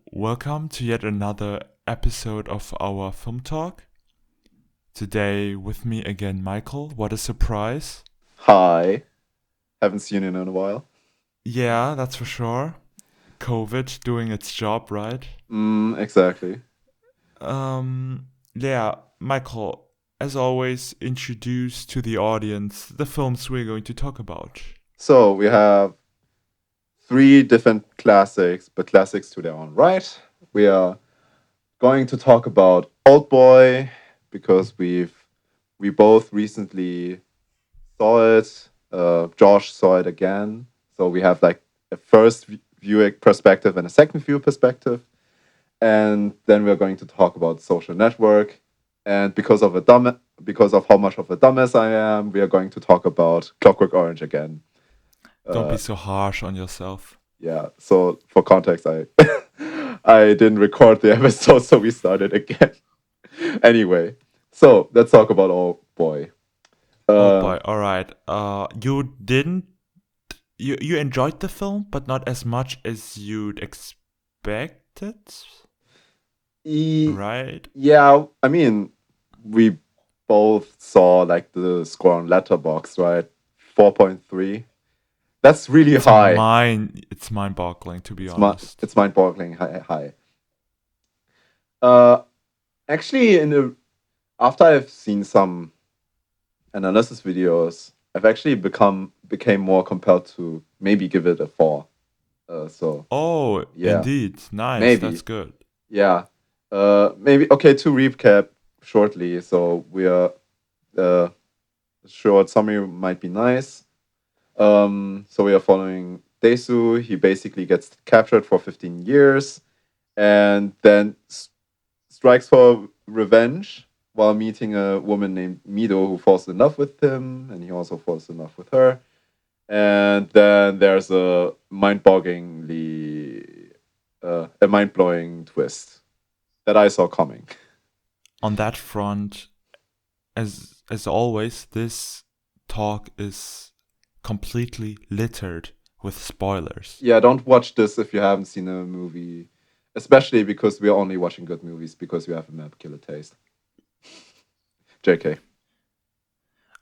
Welcome to yet another episode of our film talk. Today with me again, Michael. What a surprise. Hi. Haven't seen you in a while. Yeah, that's for sure. COVID doing its job, right? Exactly. Yeah, Michael, as always, introduce to the audience the films we're going to talk about. So we have three different classics, but classics to their own right. We are going to talk about Oldboy because we both recently saw it. Josh saw it again, so we have like a first viewing perspective and a second view perspective. And then we're going to talk about Social Network. And because of how much of a dumbass I am, we are going to talk about Clockwork Orange again. Don't Uh, be so harsh on yourself. yeah. So for context, I I didn't record the episode, so we started again. Anyway, so let's talk about Oh Boy. Oh Uh, boy, alright. You didn't. You enjoyed the film, but not as much as you'd expected, e- right? yeah. I mean, we both saw like the score on Letterbox, right? 4.3. That's really high. It's mind-boggling to be It's honest. it's mind-boggling high. Uh, Actually, in the after I've seen some analysis videos, I've actually became more compelled to maybe give it a 4. So Oh, yeah, indeed. Nice. That's maybe good. yeah. Maybe okay. To recap shortly, so we are uh short summary might be nice. So we are following Desu. He basically gets captured for 15 years, and then strikes for revenge while meeting a woman named Mido who falls in love with him, and he also falls in love with her. And then there's a mind blowing twist that I saw coming. On that front, as always, this talk is completely littered with spoilers. Yeah, don't watch this if you haven't seen a movie, especially because we're only watching good movies because you have a mad killer taste. JK.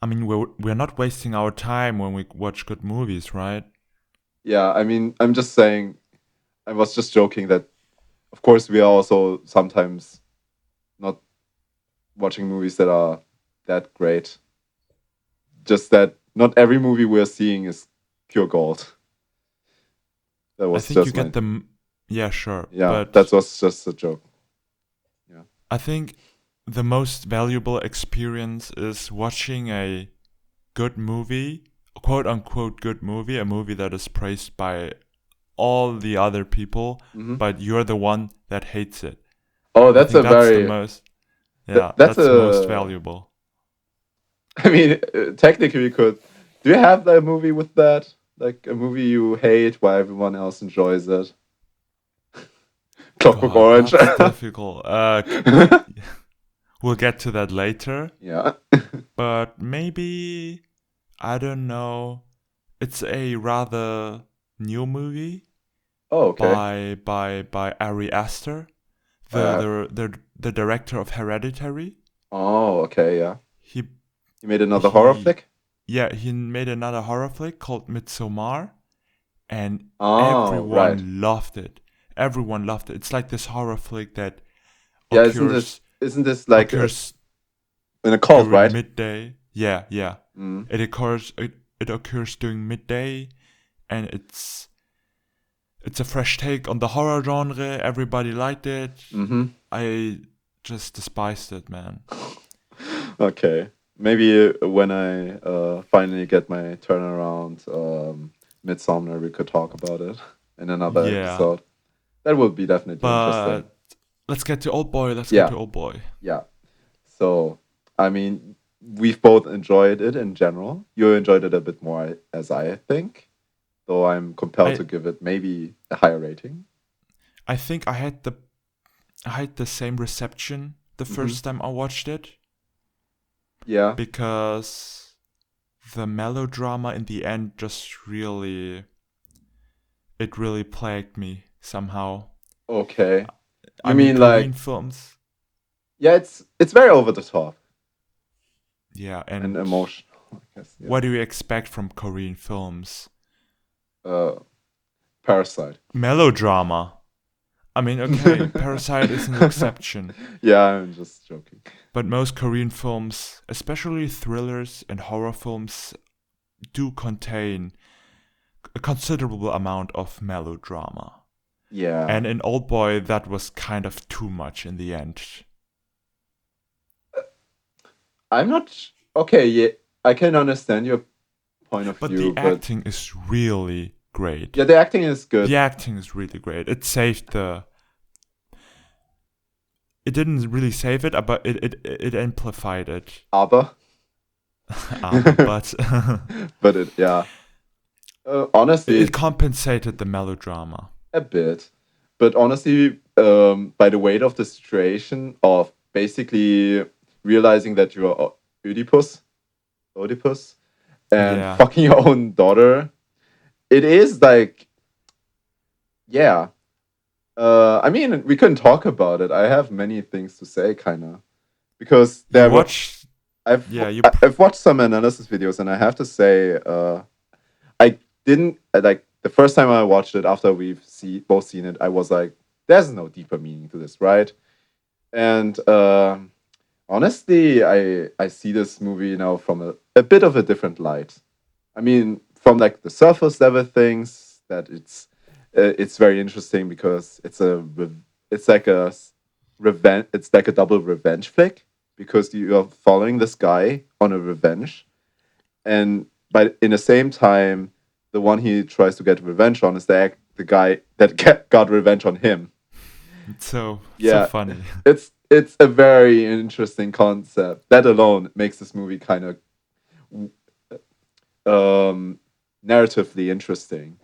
I mean, we're not wasting our time when we watch good movies, right? Yeah, I mean, I'm just saying, I was just joking that, of course, we are also sometimes not watching movies that are that great. Just that not every movie we're seeing is pure gold. That I was think you just get my them. Yeah, sure, yeah. but That was just a joke. Yeah. I think the most valuable experience is watching a good movie, quote unquote good movie, a movie that is praised by all the other people, hmm but you're the one that hates it. Oh, I that's think a that's the very most, yeah, that's that's the most a. valuable. I mean, technically, we could. Do you have that movie with that? Like a movie you hate while everyone else enjoys it? Clockwork God, Orange. that's difficult. We'll get to that later, Yeah. but maybe I don't know. It's a rather new movie Oh, okay. by Ari Aster, the Uh, the the director of Hereditary. oh, okay. Yeah. He You made another horror he flick. yeah, he made another horror flick called Midsommar, and Oh, right. everyone loved it. Everyone loved it. It's like this horror flick that Yeah. occurs Isn't this like occurs in a cult, during right? midday. Yeah, yeah. Mm. It occurs during midday, and it's a fresh take on the horror genre. Everybody liked it. Hmm. I just despised it, man. Okay. Maybe when I finally get my turnaround, Midsummer, we could talk about it in another Yeah, episode. That would be definitely interesting. but let's get to Old Boy. Let's get Yeah. to Old Boy. Yeah. So, I mean, we've both enjoyed it in general. You enjoyed it a bit more, as I think, though I'm compelled I to give it maybe a higher rating. I think I had the same reception the Hmm. first time I watched it Yeah. because the melodrama in the end just really it really plagued me somehow. Okay. I You mean, mean Korean like, films, yeah, it's very over the top yeah. and And emotional, I guess. Yeah. what do you expect from Korean films? Uh, Parasite. Melodrama. I mean, okay, Parasite is an exception, Yeah, I'm just joking. but most Korean films, especially thrillers and horror films, do contain a considerable amount of melodrama. Yeah. And in Oldboy, that was kind of too much in the end. I'm not okay, yeah, I can understand your point of But view, the but acting is really great. yeah, the acting is The good. acting is really great. It saved the. It didn't really save it, but it amplified it. Aber But but it, yeah. Honestly, it compensated the melodrama. a bit. But honestly, by the weight of the situation of basically realizing that you're Oedipus, Oedipus, and Yeah. fucking your own daughter, it is like, yeah. I mean, we can talk about it. I have many things to say, kind of, because You there were watched. I've Yeah, you. I've watched some analysis videos, and I have to say, I didn't like the first time I watched it after both seen it. I was like, "There's no deeper meaning to this, right?" And honestly, I see this movie now from a bit of a different light. I mean, from like the surface level things, that it's very interesting because it's like revenge. It's like a double revenge flick because you are following this guy on a revenge, and but in the same time, the one he tries to get revenge on is the guy that got revenge on him. It's so Yeah, funny. it's a very interesting concept. That alone makes this movie kind of um, narratively interesting.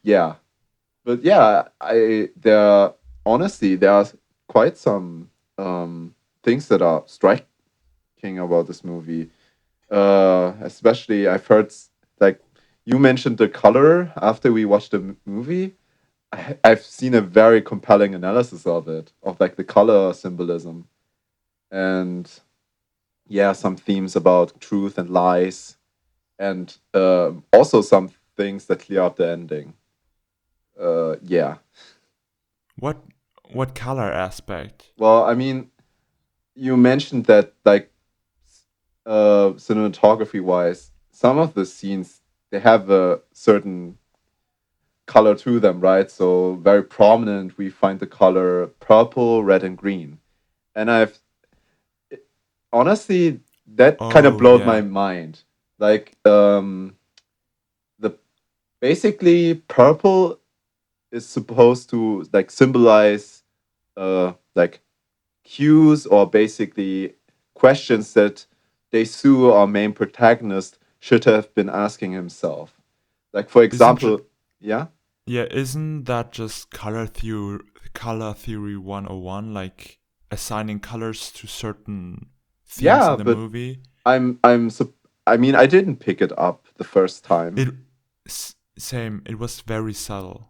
Yeah, but yeah, I there honestly there are quite some things that are striking about this movie. Especially I've heard like you mentioned the color after we watched the movie. I've seen a very compelling analysis of it, of like the color symbolism, and yeah, some themes about truth and lies, and also some things that clear up the ending. Yeah. What what color aspect? Well, I mean, you mentioned that like cinematography wise, some of the scenes they have a certain color to them, right? So very prominent, we find the color purple, red, and green. And I've honestly that kind of Oh blowed my yeah. mind. Like the basically purple is supposed to like symbolize like cues or basically questions that Dae-soo, our main protagonist, should have been asking himself. Like for Isn't ju- example, yeah, yeah, isn't that just color theory 101, like assigning colors to certain themes yeah, in the but movie? I mean, I didn't pick it up the first time. It same, it was very subtle.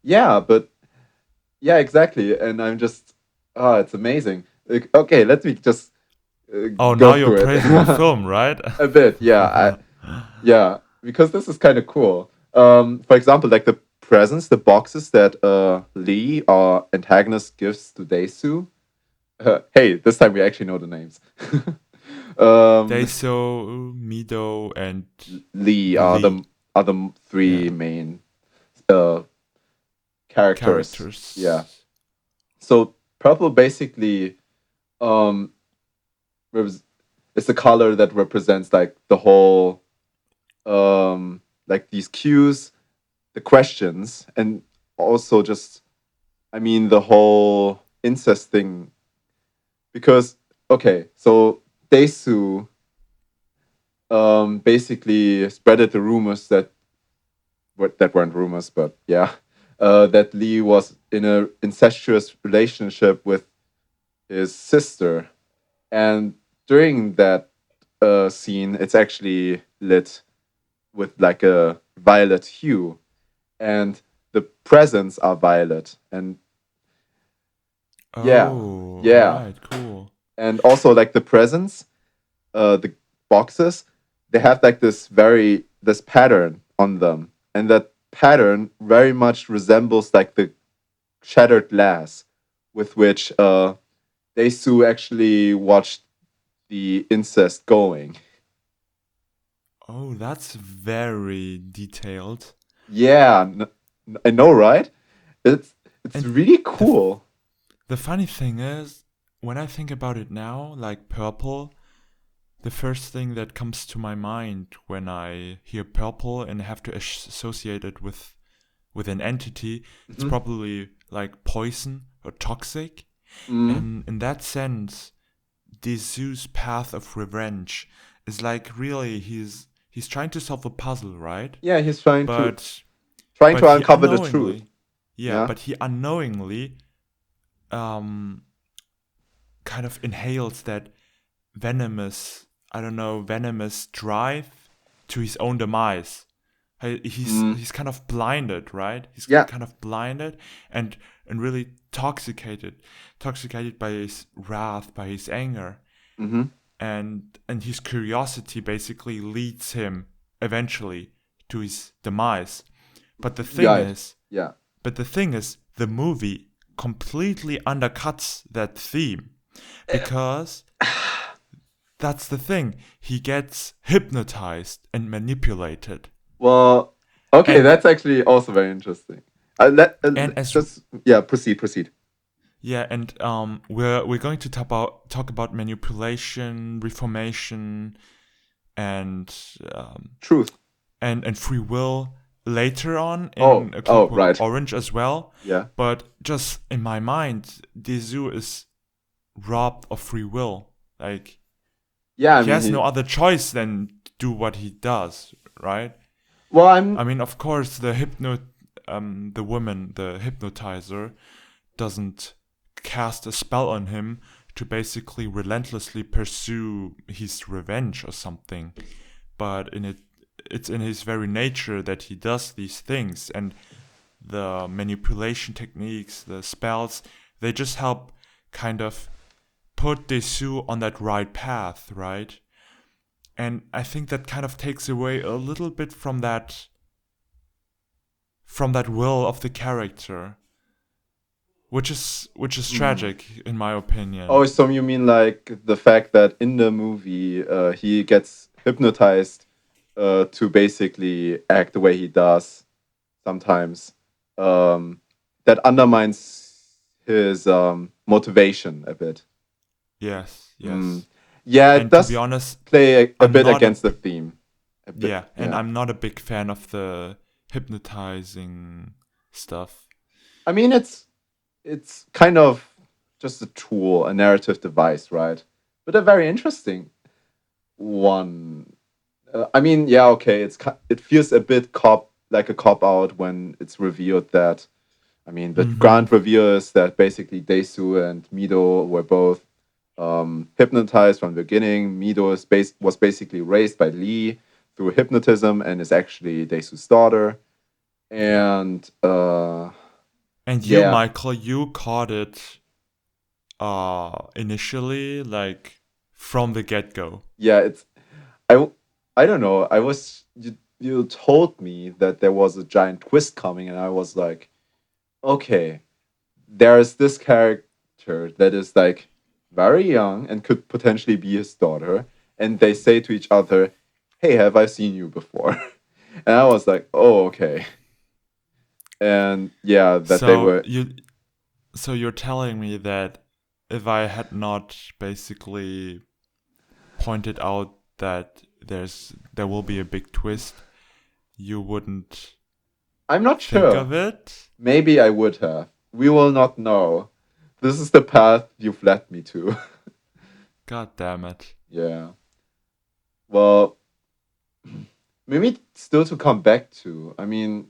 Yeah, but yeah, exactly. And I'm just, it's amazing. Like, okay, let me just Oh, go now you're through it praising the film, right? a bit. Yeah, yeah, because this is kind of cool. For example, like the presents, the boxes that Lee, our antagonist, gives to Dae-soo. Hey, this time we actually know the names. um, Daeso, Mido, and Lee Lee. are the three Yeah. main uh, characters. Yeah. Characters. So purple basically um, res- is a color that represents like the whole like these cues, the questions, and also just I mean the whole incest thing. Because okay, so Daesu basically spreaded the rumors that weren't rumors, but yeah, that Lee was in a incestuous relationship with his sister, and during that scene, it's actually lit with like a violet hue, and the presents are violet, and yeah, Oh, all yeah, right, cool. and also like the presents, the boxes, they have like this pattern on them, and that pattern very much resembles like the shattered glass with which Dae-soo actually watched the incest going. Oh, that's very detailed. Yeah, I know, right? It's it's And really the f- cool. the funny thing is, when I think about it now, like purple, the first thing that comes to my mind when I hear purple and have to associate it with an entity, it's Hmm. probably like poison or toxic. Hmm. And in that sense, Zeus' path of revenge is like really he's trying to solve a puzzle, right? Yeah, he's But trying but to he uncover the truth. unknowingly, yeah, Yeah. but he unknowingly um kind of inhales that venomous, I don't know, venomous drive to his own demise. Mm. He's kind of blinded, right? He's Yeah. kind of blinded and really toxicated by his wrath, by his anger, Hmm. and his curiosity basically leads him eventually to his demise. But the thing Right. is, Yeah. the movie completely undercuts that theme because that's the thing. He gets hypnotized and manipulated. Well, okay, And that's actually also very interesting. and as Just yeah, proceed. yeah, and we're going to talk about manipulation, reformation, and um, Truth. and free will later on Oh, in a oh, Clockwork right. Orange as well. Yeah. But just in my mind, Dezu is robbed of free will. Like Yeah, I he mean has no he. other choice than do what he does, right? Well, I'm. I mean, of course, the woman, the hypnotizer, doesn't cast a spell on him to basically relentlessly pursue his revenge or something. But it's in his very nature that he does these things, and the manipulation techniques, the spells, they just help kind of put Desu on that right path, right? And I think that kind of takes away a little bit from that will of the character, which is Mm. tragic in my opinion. Oh, so you mean like the fact that in the movie he gets hypnotized to basically act the way he does sometimes. Um, that undermines his motivation a bit. Yes, Mm. yes. Yeah, it And to be does honest, play a I'm bit not a against the theme. A bit, yeah, and yeah. I'm not a big fan of the hypnotizing stuff. I mean, it's kind of just a tool, a narrative device, right? But a very interesting one. I mean, yeah, okay. It feels a bit like a cop out when it's revealed that. I mean, the Mhm. grand reveal is that basically Daesu and Mido were both hypnotized from the beginning. Mido was basically raised by Lee through hypnotism and is actually Daesu's daughter. Yeah. And And you, yeah, Michael, you caught it initially like from the get-go. yeah, I I don't know. You told me that there was a giant twist coming, and I was like, okay, there is this character that is like very young and could potentially be his daughter, and they say to each other, "Hey, have I seen you before?" And I was like, "Oh, okay." And yeah, that they So were. you're telling me that if I had not basically pointed out that there will be a big twist, you wouldn't I'm not think sure. of it? Maybe I would have. We will not know. This is the path you've led me to. God damn it. Yeah. Well, maybe still to come back to. I mean,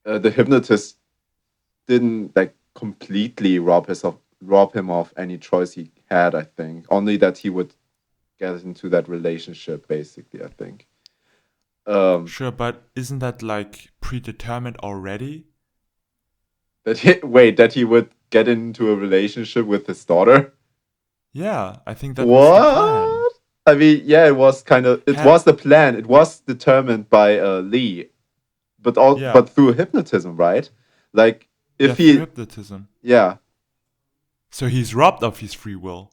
the hypnotist didn't like completely rob him of any choice he had. I think only that he would get into that relationship. Basically, I think. Um, Sure, but isn't that like predetermined already? that he would get into a relationship with his daughter. Yeah, I think that was the plan. What? I mean, yeah, it Had was the plan. It was determined by Lee, yeah, but through hypnotism, right? Like yeah, if through he, hypnotism. yeah, So he's robbed of his free will.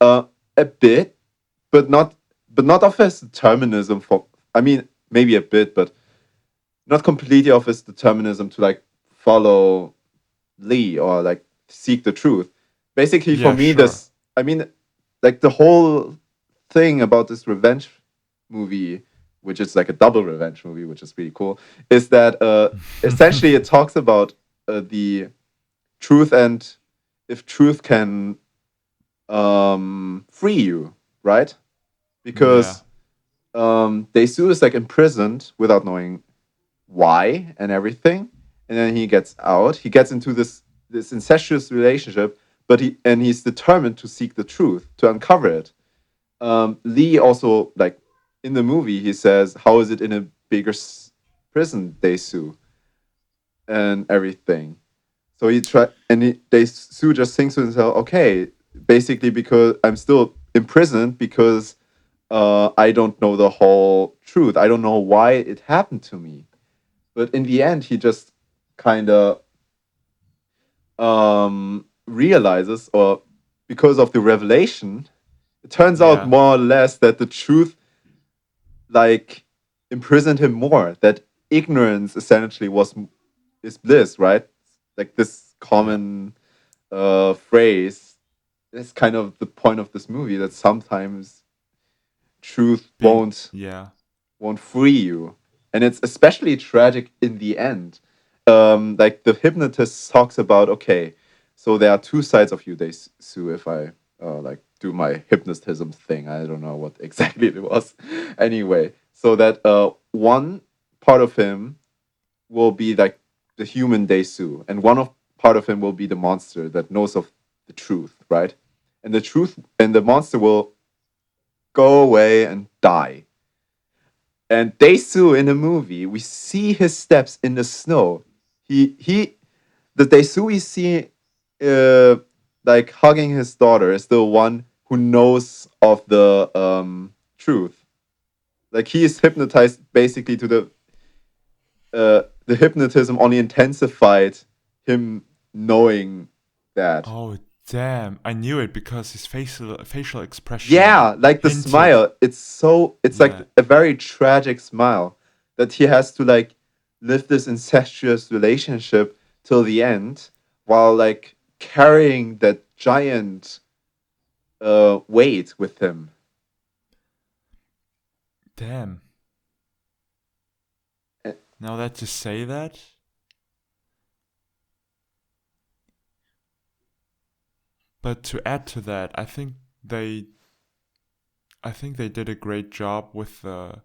uh, a bit, but not of his determinism. For I mean, maybe a bit, but not completely of his determinism to like follow Lee or like seek the truth. Basically, for Yeah, me, sure. this I mean, like the whole thing about this revenge movie, which is like a double revenge movie, which is really cool, is that essentially it talks about the truth and if truth can free you, right? Yeah. Because Daesu is like imprisoned without knowing why and everything, and then he gets out. He gets into this incestuous relationship, but he's determined to seek the truth, to uncover it. Lee also like in the movie he says, "How is it in a bigger prison, Daesu, and everything." So Daesu just thinks to himself, "Okay, basically because I'm still imprisoned because I don't know the whole truth. I don't know why it happened to me." But in the end, he just kind of realizes, or because of the revelation, it turns out Yeah. more or less that the truth like imprisoned him more. That ignorance essentially was is bliss, right? Like this Yeah. common phrase. That's kind of the point of this movie. That sometimes truth Being yeah. won't free you, and it's especially tragic in the end. Like the hypnotist talks about, okay, so there are two sides of you, they sue. If I like do my hypnotism thing, I don't know what exactly it was. Anyway, so that one part of him will be like the human Desu, and part of him will be the monster that knows of the truth, right? And the truth and the monster will go away and die. And Daesu in the movie, we see his steps in the snow. The Daesu we see, uh, like hugging his daughter, is the one who knows of the truth. Like he is hypnotized basically to the hypnotism only intensified him knowing that. Oh damn! I knew it because his facial expression Yeah, like the hinted. smile. It's like Yeah. a very tragic smile that he has to like live this incestuous relationship till the end while like carrying that giant weight with him. Damn. Uh, Now that you say that, but to add to that, I think they did a great job with the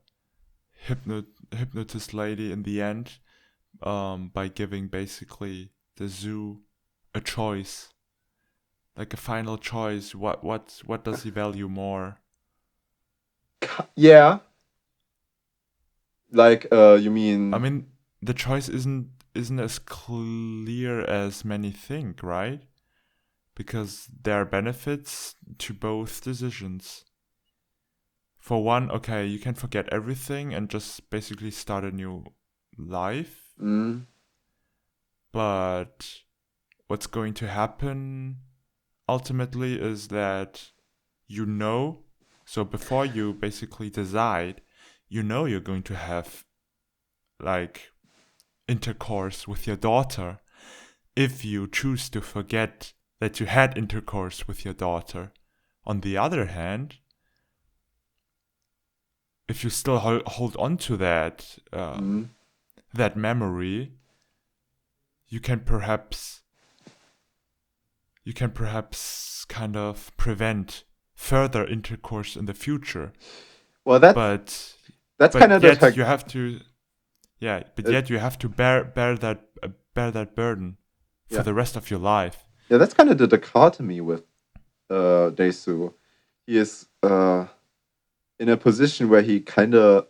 hypnotist lady in the end, by giving basically the zoo a choice, like a final choice. What does he value more? Yeah, like you I mean mean, the choice isn't as clear as many think, right? Because there are benefits to both decisions. For one, okay, you can forget everything and just basically start a new life. mm, But what's going to happen ultimately is that you know, so before you basically decide, you know you're going to have like intercourse with your daughter if you choose to forget that you had intercourse with your daughter. On the other hand, if you still hold on to mm. that memory, you can perhaps kind of prevent further intercourse in the future. Well, But that's kind of the yet you have to but uh, yet you have to bear that burden for yeah, the rest of your life. yeah, that's kind of the dichotomy with Daesu. He is in a position where he kind of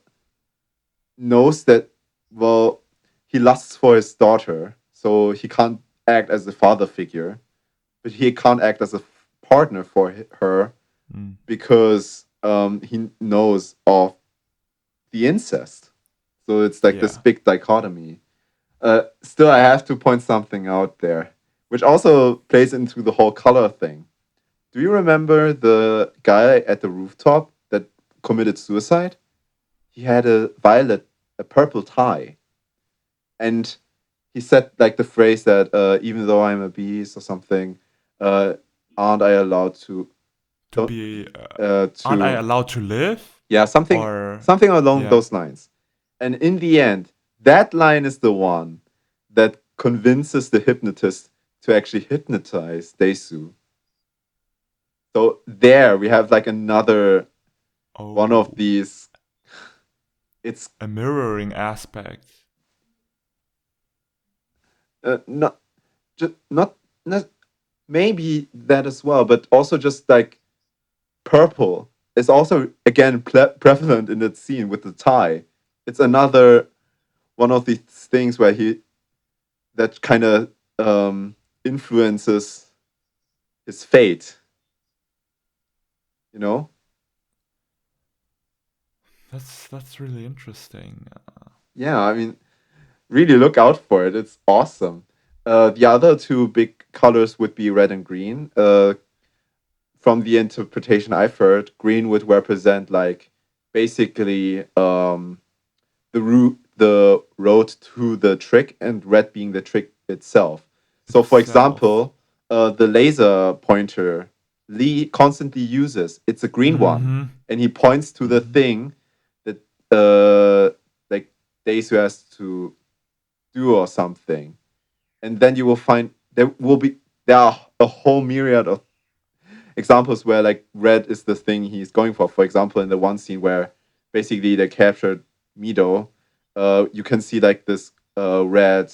knows that, well, he lusts for his daughter, so he can't act as a father figure, but he can't act as a partner for her Mm. because he knows of the incest. So it's like this Yeah. big dichotomy. Still, I have to point something out there, which also plays into the whole color thing. Do you remember the guy at the rooftop that committed suicide? He had a purple tie, and he said like the phrase that even though I'm a beast or something, uh, aren't I allowed to To don't be, aren't I to allowed to live? yeah, Or something along yeah. those lines. And in the end, that line is the one that convinces the hypnotist to actually hypnotize Daesu. So there we have like another one of Oh, these. It's a mirroring aspect. not just not maybe that as well, but also just like purple is also again prevalent in that scene with the tie. It's another one of these things where he that kind of influences his fate. You know? That's really interesting. Yeah, I mean, really look out for it. It's awesome. The other two big colors would be red and green. From the interpretation I've heard, green would represent like basically the road to the trick, and red being the trick itself. So, for Itself. example, the laser pointer Lee constantly uses, it's a green one, Mm-hmm. and he points to the Mm-hmm. thing that like Daisu has to do or something, and then you will find there are a whole myriad of examples where like red is the thing he's going for. For example, in the one scene where basically they captured Mido, you can see like this red,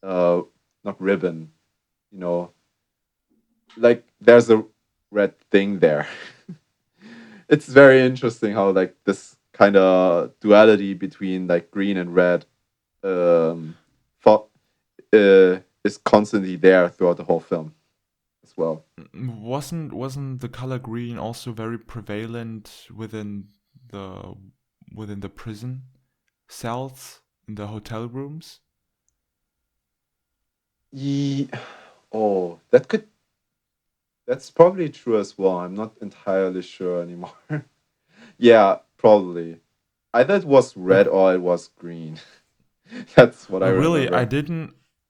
uh, not ribbon, you know, like there's a red thing there. It's very interesting how like this kind of duality between like green and red um, fo- is constantly there throughout the whole film as well. Wasn't the color green also very prevalent the within the prison cells in the hotel rooms? Ye- oh, that's probably true as well. I'm not entirely sure anymore. Yeah, probably. Either it was But red or it was green. That's what I really, remember.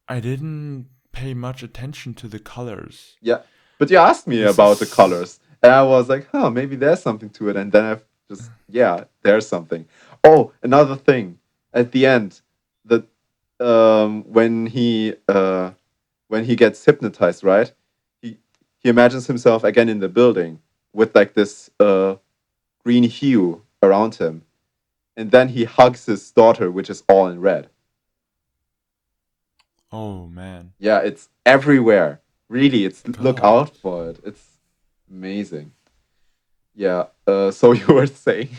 I didn't pay much attention to the colors. Yeah. But you asked me This about the is colors. And I was like, huh, maybe there's something to it. And then I've just, yeah, there's something. Oh, another thing. At the end, the when he gets hypnotized, right? He he imagines himself again in the building with like this green hue around him. And then he hugs his daughter, which is all in red. oh man, Yeah, it's everywhere. Really, it's look God. out for it. It's amazing. Yeah. So you were saying,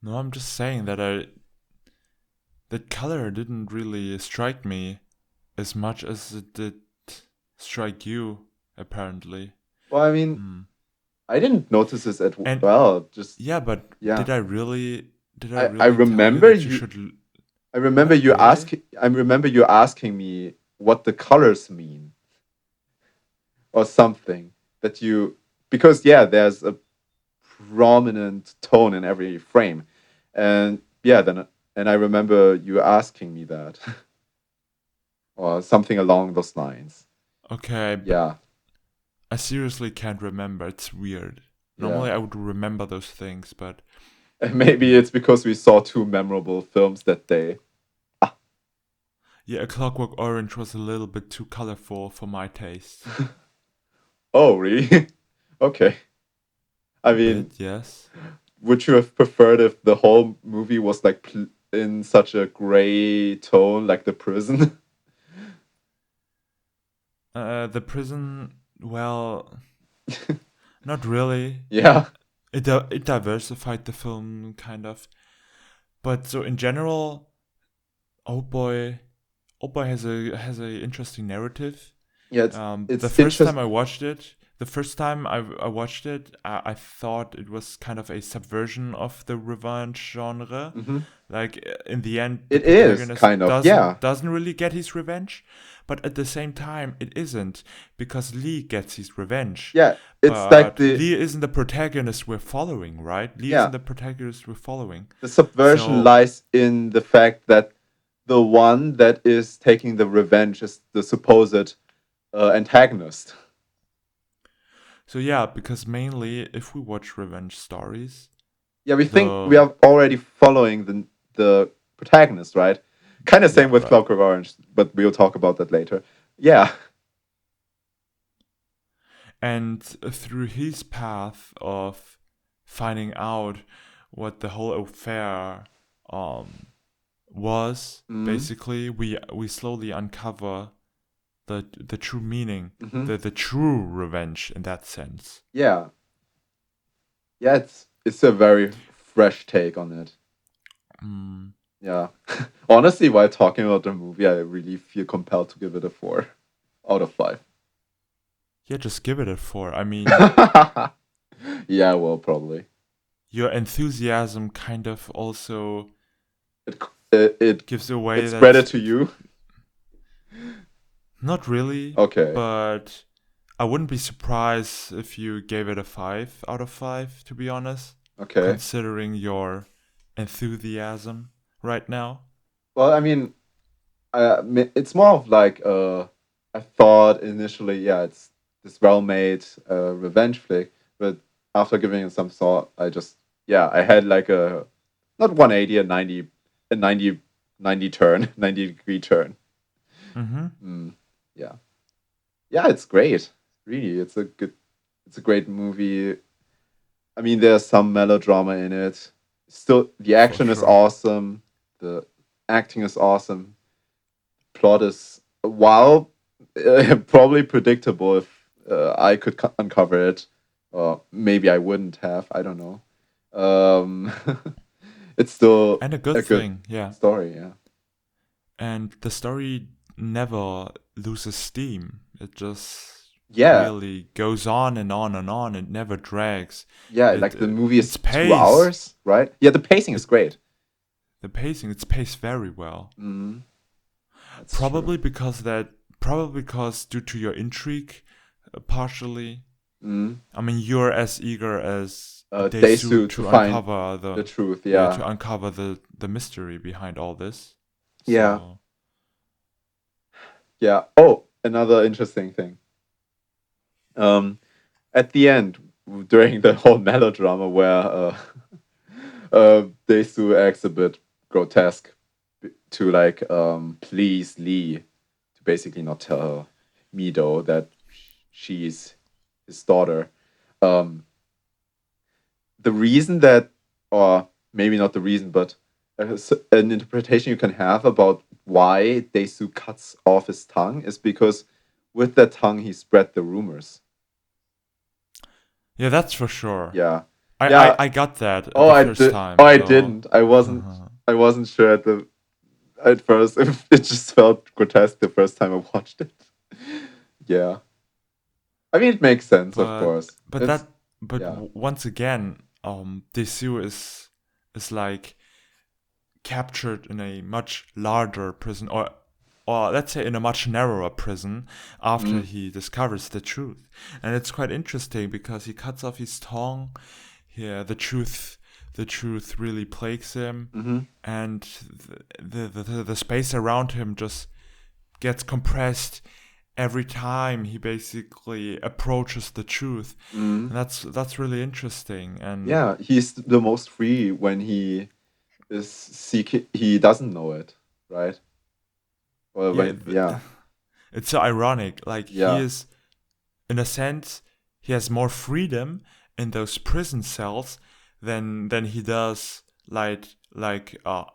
No, I'm just saying that that color didn't really strike me as much as it did strike you, apparently. well, I mean, Hmm. I didn't notice this at And well. Just yeah, but yeah. did I I really tell you remember that you you. should I remember what you really? ask. I remember you asking me what the colors mean or something that you because yeah, there's a prominent tone in every frame, and yeah, then and I remember you asking me that or something along those lines. Okay, but Yeah, I seriously can't remember. It's weird. yeah. Normally I would remember those things, but And maybe hmm. it's because we saw two memorable films that day. Ah. Yeah, A Clockwork Orange was a little bit too colorful for my taste. Oh, really? Okay. I A mean, bit, yes. would you have preferred if the whole movie was like in such a gray tone, like the prison? The prison, well, not really. Yeah. it diversified the film kind of. But so in general, Old Boy, Old Boy has a interesting narrative. Yeah, The it's first time interesting. I watched it, I watched it, I thought it was kind of a subversion of the revenge genre. Hmm. Like in the end, the It is protagonist kind of, yeah, doesn't really get his revenge, but at the same time, it isn't because Lee gets his revenge. yeah. It's like But the Lee isn't the protagonist we're following, right? Lee yeah isn't the protagonist we're following. the subversion So lies in the fact that the one that is taking the revenge is the supposed antagonist. so yeah, because mainly if we watch revenge stories, Yeah, we think we the are already following the protagonist, right? Kind of yeah, same with right. Clockwork Orange, but we'll talk about that later. Yeah. And through his path of finding out what the whole affair um was, Mm-hmm. basically we slowly uncover the true meaning, Mm-hmm. the true revenge in that sense. Yeah. Yeah, it's a very fresh take on it. Mm. Yeah. Honestly, while talking about the movie, I really feel compelled to give it a 4 out of 5. Yeah, just give it a 4. I mean, Yeah, well, probably. your enthusiasm kind of also It it gives away it spread that it to you. not really, Okay. but I wouldn't be surprised if you gave it a 5 out of 5, to be honest, Okay. considering your enthusiasm right now. Well, I mean, it's more of like I thought initially, yeah, it's this well-made revenge flick, but after giving it some thought, yeah, I had like a not 180, a 90 turn, 90-degree turn. Mm-hmm. Mm, yeah, yeah, it's great. Really, it's a great movie. I mean, there's some melodrama in it. Still, the For action is sure. awesome. The acting is awesome. Plot is, while probably predictable if I could uncover it, or maybe I wouldn't have. I don't know. Um, it's still And a good a good thing, yeah. story. Yeah, And the story never loses steam. It just yeah, really goes on and on and on. It never drags. yeah. It Like the movie its is two pace, hours, right? Yeah, the pacing is it great. the pacing, it's paced very well. Mm, that's true. Probably because that, probably because due to your intrigue, partially. Mm. I mean, you're as eager as Daesu Daesu to to find uncover the the, truth. yeah, Yeah, to uncover the mystery behind all this. yeah, So yeah. Oh, another interesting thing. Um, at the end, during the whole melodrama where Daesu acts a bit grotesque to like please Lee to basically not tell Mido that she's his daughter. Um, the reason that, or maybe not the reason, but an interpretation you can have about why Daesu cuts off his tongue is because with that tongue he spread the rumors. yeah, that's for sure. Yeah, I, I, yeah. I got that Oh, the I first did. Oh, time, I so didn't. I wasn't sure at first. It just felt grotesque the first time I watched it. Yeah, I mean it makes sense, of but course. but It's that but yeah. once again, Desu is like captured in a much larger prison, or let's say in a much narrower prison after Mm, he discovers the truth. And it's quite interesting because he cuts off his tongue. Yeah, the truth really plagues him, mm-hmm, and the space around him just gets compressed every time he basically approaches the truth. mm. And that's really interesting. And Yeah, he's the most free when he is seeking. He doesn't know it, right? Well, yeah, yeah, it's so ironic. Like he yeah. is, in a sense, he has more freedom in those prison cells than he does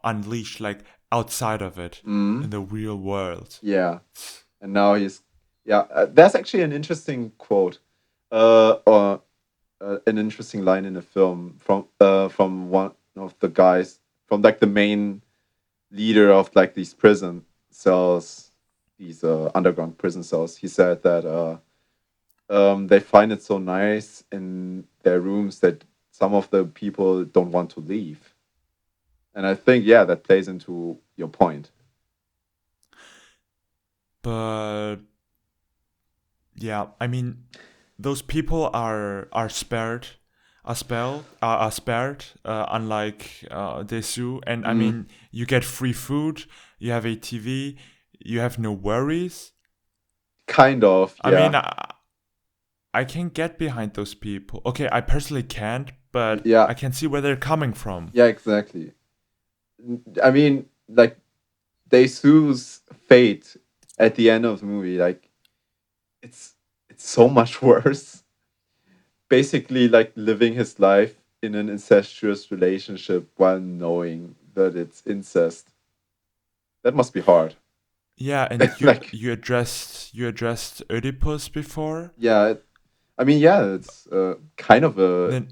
unleashed, like outside of it in Mm, the real world. yeah. And now he's yeah. There's actually an interesting quote, or an interesting line in the film from one of the guys, from like the main leader of like these prison cells, these underground prison cells. He said that they find it so nice in their rooms that some of the people don't want to leave. And I think, yeah, that plays into your point. But yeah, I mean, those people are spared, are spared. Unlike Desu, and I Mm, mean, you get free food, you have a TV, you have no worries. kind of, I mean, yeah. I can get behind those people. Okay, I personally can't, but Yeah, I can see where they're coming from. yeah, exactly. I mean, like, Daesu's fate at the end of the movie, like, it's it's so much worse. Basically, like living his life in an incestuous relationship while knowing that it's incest. That must be hard. Yeah, and you Like, you addressed Oedipus before. yeah, I mean, yeah, it's kind of Then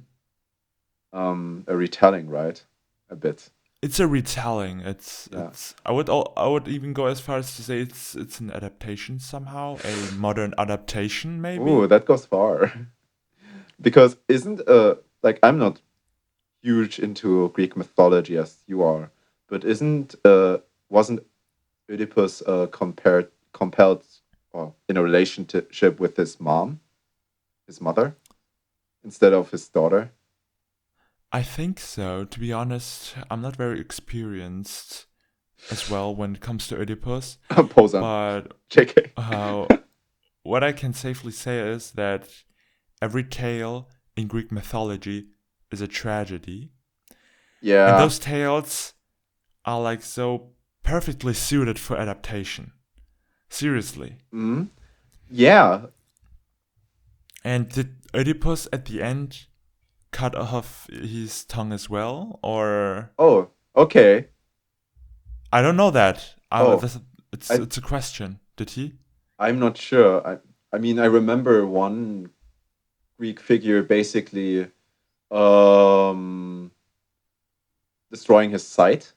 a retelling, right? A bit. it's a retelling. It's Yeah. it's I would even go as far as to say it's an adaptation somehow, a modern adaptation Ooh, maybe. that goes far. Because isn't like I'm not huge into Greek mythology as you are, but isn't wasn't Oedipus compared compelled or in a relationship with his mom, his mother, instead of his daughter? I think so. To be honest, I'm not very experienced as well when it comes to Oedipus, Pose on. but JK. uh, what I can safely say is that every tale in Greek mythology is a tragedy, and Yeah. those tales are like so perfectly suited for adaptation. Seriously. Mm. Yeah. And did Oedipus at the end cut off his tongue as well, or Oh, okay. I don't know that. Oh, It's I it's a question. Did he? I'm not sure. I mean, I remember one Greek figure basically um destroying his sight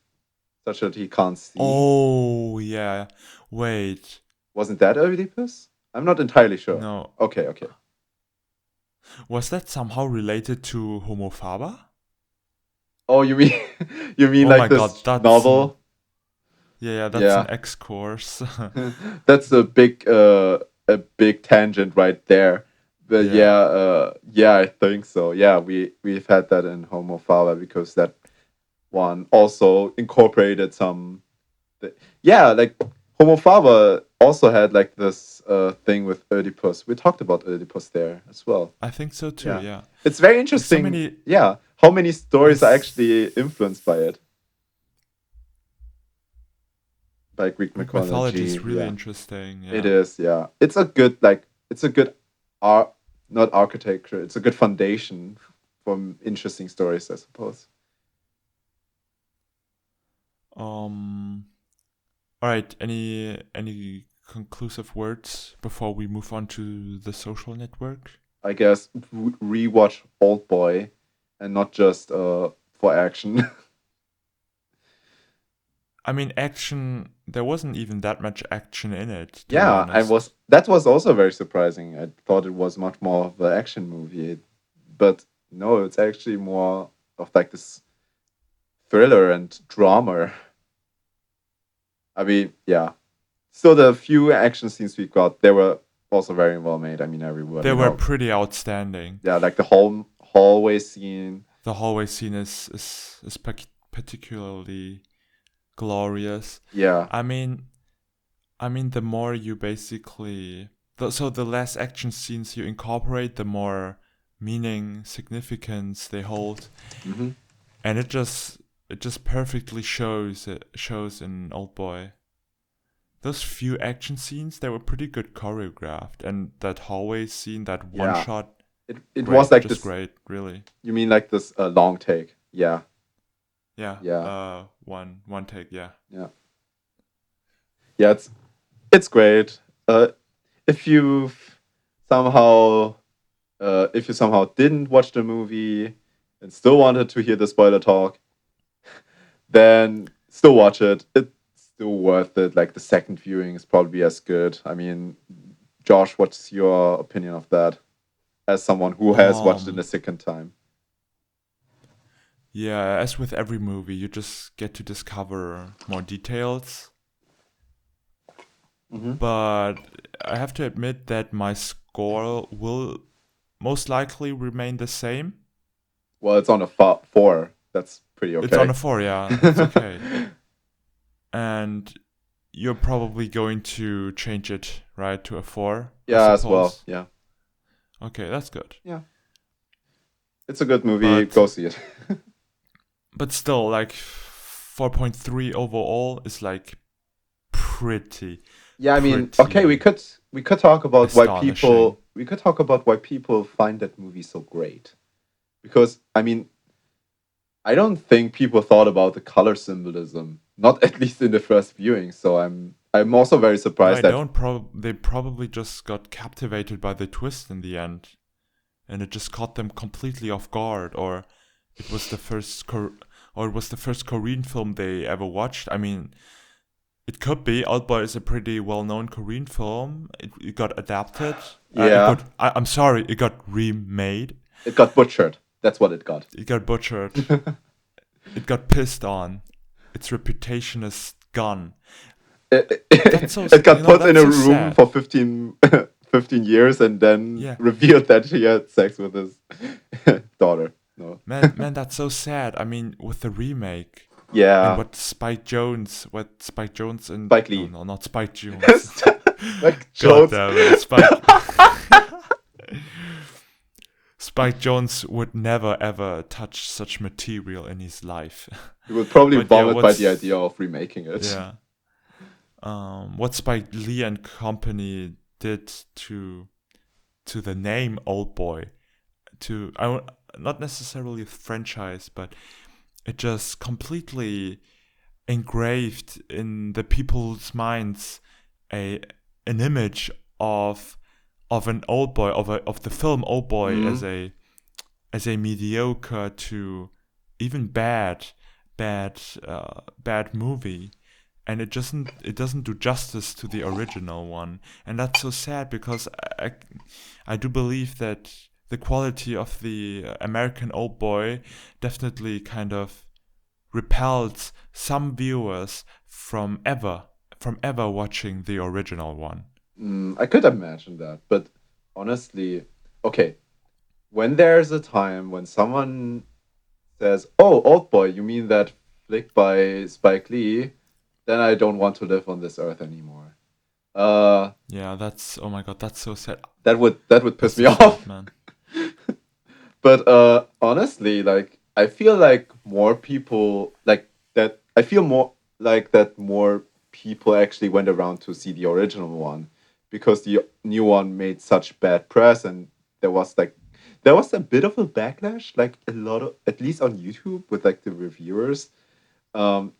such that he can't see. Oh yeah. Wait. Wasn't that Oedipus? I'm not entirely sure. No. Okay, okay. Was that somehow related to homophaba? Oh, you mean you mean Oh like my god, this novel? yeah, that's an Yeah. X course. That's a big tangent right there. But Yeah. yeah, yeah, I think so. Yeah, we've had that in Homophaba because that one also incorporated some yeah, like Homophaba also had like this thing with Oedipus. We talked about Oedipus there as well. I think so too, Yeah. yeah. It's very There's so interesting, many yeah, how many stories are actually this influenced by it. By Greek Greek mythology mythology. is really Yeah. interesting, It yeah. is, yeah. It's a good like it's a good art not architecture, it's a good foundation for interesting stories, I suppose. Um all right, any conclusive words before we move on to the social network? I guess rewatch Old Boy and not just for action. I mean, action, there wasn't even that much action in it, to be Yeah, I honest. was that was also very surprising. I thought it was much more of an action movie, but no, it's actually more of like this thriller and drama. I mean, yeah. So the few action scenes we got, they were also very well made. I mean, They everybody were know. pretty outstanding. Yeah, like the whole hallway scene. The hallway scene is particularly glorious. Yeah, I mean, the more you basically so the less action scenes you incorporate, the more meaning, significance they hold, hmm and it just perfectly shows in Old Boy. Those few action scenes, they were pretty good choreographed, and that hallway scene, that one yeah. shot, It was great, like just this. great, really. You mean like this long take? Yeah, Yeah, yeah, one take, yeah. yeah, yeah. It's great. If you've somehow If you somehow didn't watch the movie and still wanted to hear the spoiler talk, then still watch it. It's still worth it. Like the second viewing is probably as good. I mean, Josh, what's your opinion of that? As someone who has watched it a Um, second time. yeah, as with every movie, you just get to discover more details. Mm-hmm. But I have to admit that my score will most likely remain the same. Well, it's on a 4. That's pretty It's on okay. a 4, yeah, that's okay. And you're probably going to change it, right, to a 4, I Yeah, as well. suppose. Yeah. Okay, that's good. Yeah. It's a good movie. But Go see it. but still, like 4.3 overall is like pretty, Yeah, I mean, okay, we pretty could talk about why astonishing. people find that movie so great. Because I mean, I don't think people thought about the color symbolism, not at least in the first viewing. So I'm also very No, surprised I that don't. They probably just got captivated by the twist in the end, and it just caught them completely off guard. Or it was the first Korean film they ever watched. I mean, it could be. Oldboy is a pretty well-known Korean film. It got adapted. It yeah, got. I'm sorry. It got remade. it got butchered. That's what it got. It got butchered. It got pissed on. Its reputation is gone. That's so. It got put in That's a so room sad. for 15 years and then Yeah. revealed that he had sex with his daughter. No. Man, that's so sad. I mean, with the remake and Yeah. what Spike Jones and Spike no, Lee. no, not Spike Jones. Like God Jones. damn it, Spike Jones would never ever touch such material in his life. He would probably But yeah, vomit by the idea of remaking it. yeah, what Spike Lee and company did to the name Oldboy, not necessarily a franchise, but it just completely engraved in the people's minds a an image of an old boy of the film Old Boy Mm. as a mediocre to even bad movie, and it doesn't do justice to the original one, and that's so sad because I do believe that the quality of the American Old Boy definitely kind of repelled some viewers from ever watching the original one. I could imagine that, but honestly, okay. When there's a time when someone says, "Oh, Old Boy, you mean that flick by Spike Lee?" Then I don't want to live on this earth anymore. Uh, Yeah, that's oh my god, that's so sad. that would piss That's me so sad, off. man. But honestly, like I feel like more people like that. I feel more like that more people actually went around to see the original one because the new one made such bad press, and there was like there was a bit of a backlash, like a lot of at least on YouTube with like the reviewers,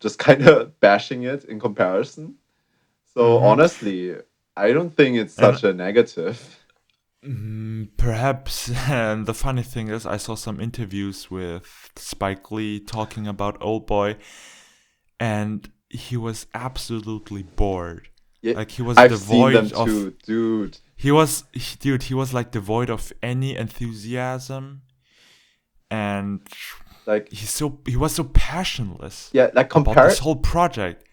just kind of bashing it in comparison. So Mm-hmm. honestly, I don't think it's And such a negative. perhaps the funny thing is, I saw some interviews with Spike Lee talking about Old Boy, and he was absolutely bored. Yeah, Like he was I've seen them devoid of. too, dude. Dude, he was like devoid of any enthusiasm, and Like he was so passionless yeah, like about this whole project.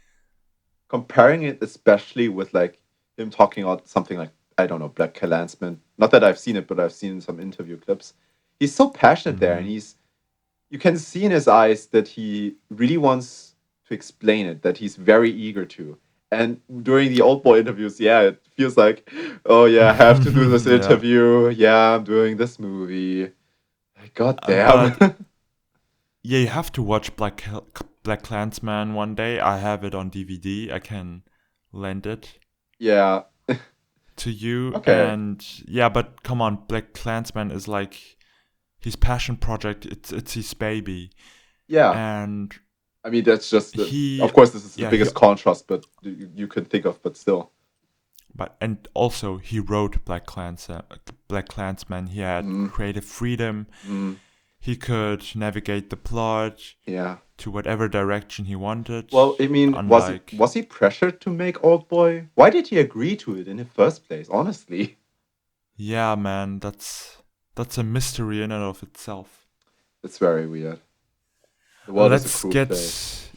comparing it especially with like him talking about something like I don't know Black Klansman. Not that I've seen it, but I've seen some interview clips. He's so passionate there, and Hmm. he's you can see in his eyes that he really wants to explain it. That he's very eager to. And during the old boy interviews, yeah, it feels like, oh yeah, I have to do this Yeah, interview. Yeah, I'm doing this movie. Like, God damn. but yeah, you have to watch Black Klansman one day. I have it on DVD. I can lend it Yeah. to you. Okay. And yeah, but come on, Black Klansman is like his passion project. It's his baby, Yeah. and I mean, that's just, he of course, this is the yeah he biggest contrast, but you can think of, but still. and also he wrote Black Klansman. He had creative freedom. He could navigate the plot to whatever direction he wanted. Well, I mean, unlike, was he pressured to make Oldboy? Why did he agree to it in the first place? Honestly, yeah, man, that's a mystery in and of itself. it's very weird. The world is a Let's cruel get place.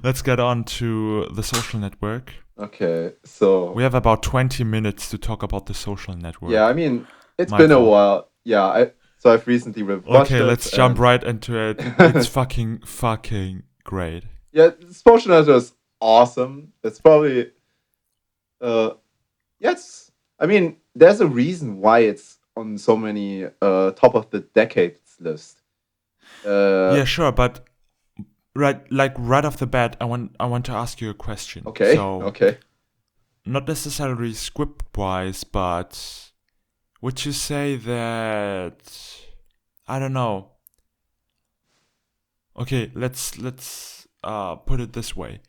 let's get on to The Social Network. Okay, so We have about 20 minutes to talk about The Social Network. yeah, I mean, it's been a while. Yeah, I've recently rewatched Okay, let's jump right into it. It's fucking great. Yeah, Social Network is awesome. It's probably yes. I mean, there's a reason why it's on so many top of the decades list. Yeah, sure, but right off the bat, I want to ask you a question. Okay. So, okay. Not necessarily script-wise, but would you say that, I don't know. Okay, let's put it this way.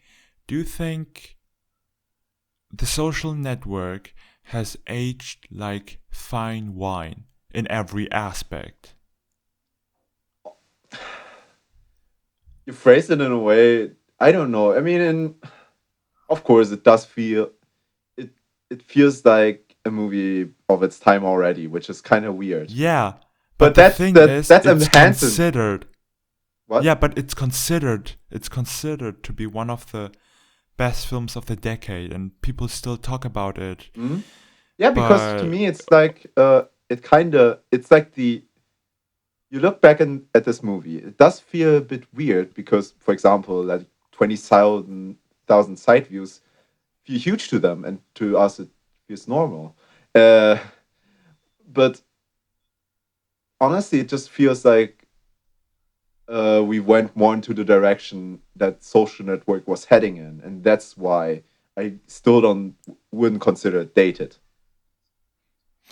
Do you think The Social Network has aged like fine wine in every aspect? You phrased it in a way, I don't know. I mean, of course, it does feel it feels like a movie of its time already, which is kind of weird. Yeah, but the thing is, that's it's considered. What? Yeah, but it's considered to be one of the best films of the decade, and people still talk about it. Mm-hmm. Yeah, because to me, it's like it's like you look back at this movie, it does feel a bit weird because, for example, like 20,000 side views feel huge to them, and to us it feels normal. But honestly, it just feels like we went more into the direction that Social Network was heading in, and that's why I still wouldn't consider it dated,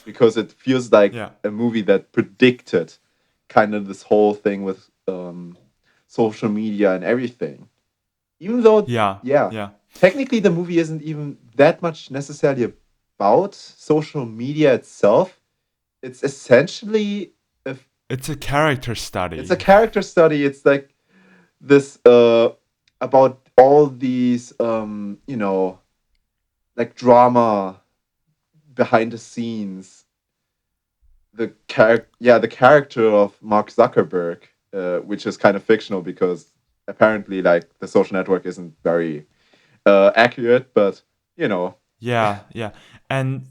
because it feels like a movie that predicted kind of this whole thing with social media and everything. Even though, technically the movie isn't even that much necessarily about social media itself. It's essentially it's a character study. It's a character study. It's like this about all these like drama behind the scenes. The character of Mark Zuckerberg, which is kind of fictional because apparently, like, the Social Network isn't very accurate, but Yeah, and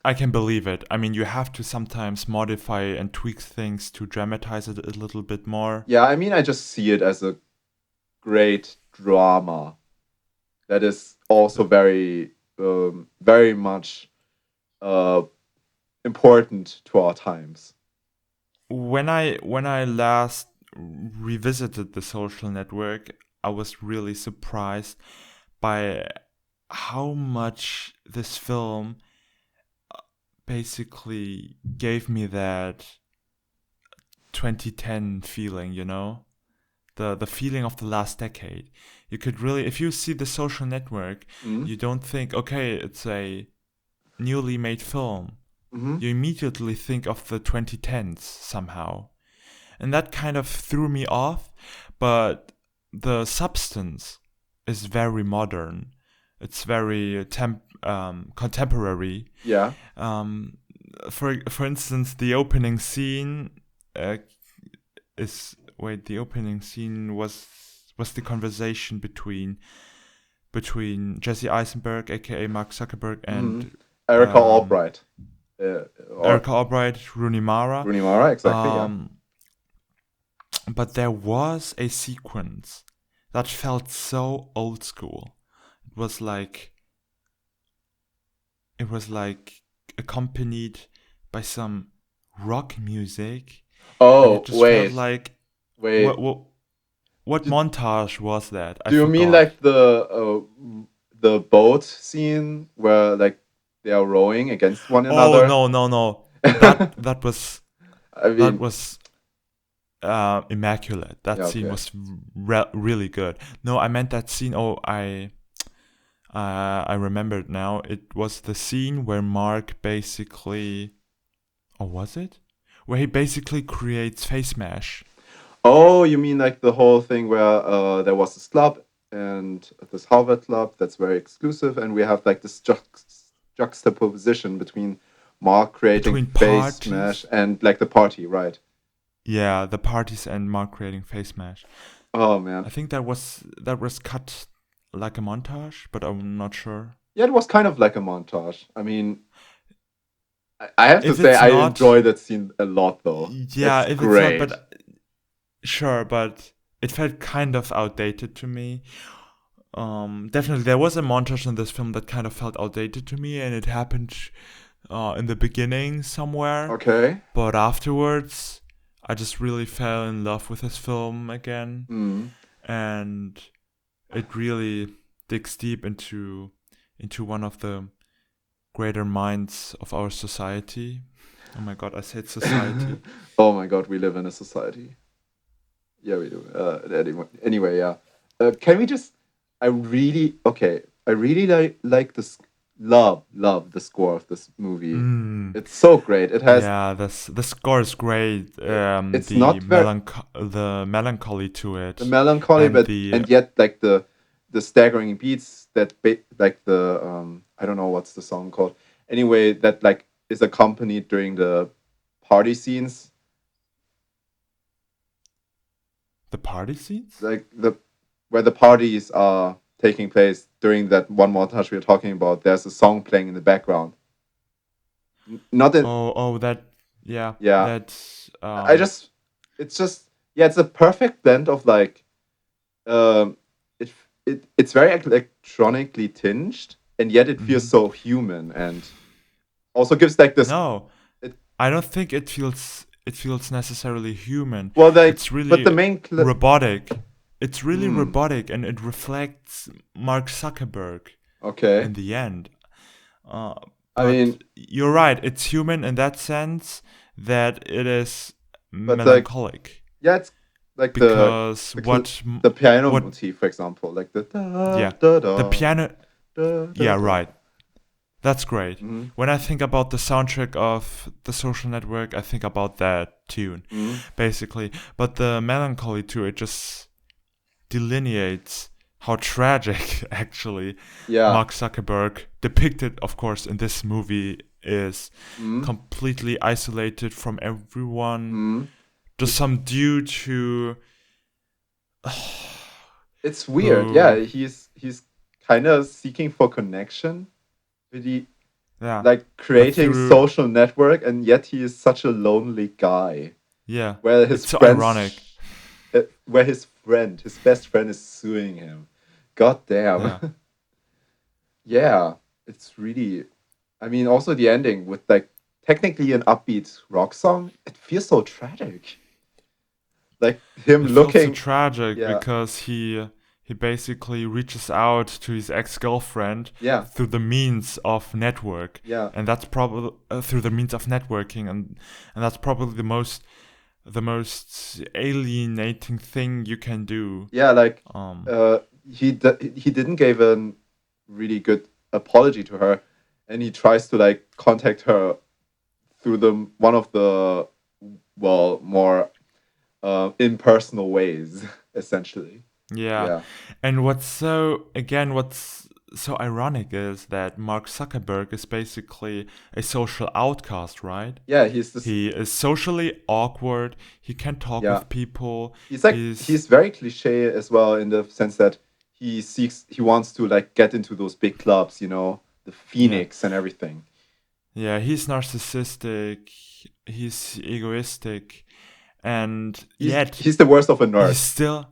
I can believe it. I mean, you have to sometimes modify and tweak things to dramatize it a little bit more. Yeah, I mean, I just see it as a great drama that is also very, very much important to our times. When I last revisited The Social Network, I was really surprised by how much this film basically gave me that 2010 feeling, the feeling of the last decade. You could really, if you see The Social Network, you don't think, okay, it's a newly made film. You immediately think of the 2010s somehow. And that kind of threw me off, but the substance is very modern. It's very contemporary. Yeah. For instance, the opening scene the opening scene was the conversation between Jesse Eisenberg, aka Mark Zuckerberg, and Erica Albright. Erica Albright, Rooney Mara. Rooney Mara, exactly. But there was a sequence that felt so old school. It was like accompanied by some rock music. Oh, it just felt like, wait. What montage was that? Do you mean like the boat scene where, like, they are rowing against one another? Oh, no. That was that was immaculate. That scene was really good. No, I meant that scene. I I remember it now. It was the scene where Mark basically, or was it? Where he basically creates face mash. Oh, you mean like the whole thing where there was this club and this Harvard club that's very exclusive, and we have like this juxtaposition between Mark creating Between face smash parties. and like the party, right? Yeah, the parties and Mark creating face mash. Oh man, I think that was cut like a montage, but I'm not sure. yeah, it was kind of like a montage. I mean, I have to If say it's I not, enjoy that scene a lot, though. yeah, It's if it's not, great. but sure, but it felt kind of outdated to me. Definitely, there was a montage in this film that kind of felt outdated to me, and it happened in the beginning somewhere. Okay. But afterwards, I just really fell in love with this film again, Mm. and it really digs deep into one of the greater minds of our society. Oh my god, I said society. Oh my god, we live in a society. Yeah, we do. Anyway, yeah. Can we just? I really okay. I really like this. Love the score of this movie. Mm. It's so great. It has. Yeah, the score is great. It's not very The melancholy to the it, melancholy, and but the and yet like the staggering beats that like the I don't know what's the song called. Anyway, that like is accompanied during the party scenes, the party scenes. like the where the parties are taking place during that one montage we were talking about. There's a song playing in the background. Not in Oh, that yeah, yeah. that's I just it's just yeah. It's a perfect blend of like um it it's very electronically tinged and yet it feels mhm. so human and also gives like this No, it, I don't think it feels necessarily human. well like It's but the really main robotic. It's really hmm, robotic, and it reflects Mark Zuckerberg okay. in the end. I But mean you're right. It's human in that sense that it is but like melancholic yeah it's like because the cl- the piano what motif for example like the da yeah, da the da piano. da da Yeah, da. right. That's great. Mm-hmm. When I think about the soundtrack of The Social Network, I think about that tune, Mm-hmm. basically. But the melancholy to it just delineates how tragic, actually, Yeah. Mark Zuckerberg, depicted, of course, in this movie, is Mm-hmm. completely isolated from everyone. Mm-hmm. Just some dude who, It's weird. Yeah, who, he's kind of seeking for connection, really yeah, like but creating through, social network, and yet he is such a lonely guy. yeah, Where his it's so ironic. where his best friend, is suing him. God damn. Yeah. Yeah, it's really. I mean, also the ending with like technically an upbeat rock song. It feels so tragic. Like him It feels so looking. tragic Yeah, because he basically reaches out to his ex-girlfriend yeah, through the means of network, yeah, and that's probably through the means of networking, and that's probably the most alienating thing you can do. yeah. Like, Um, uh, he didn't give a really good apology to her, and he tries to like contact her through the one of the well more impersonal ways, essentially. yeah, Yeah, and what's so ironic is that Mark Zuckerberg is basically a social outcast, right? yeah. He's this. He is socially awkward. He can't talk Yeah, with people. he's like He's he's very cliche as well in the sense that he wants to like get into those big clubs, the yeah, Phoenix and everything. yeah. He's narcissistic. He's egoistic, and yet He's the worst of a he's nerd. still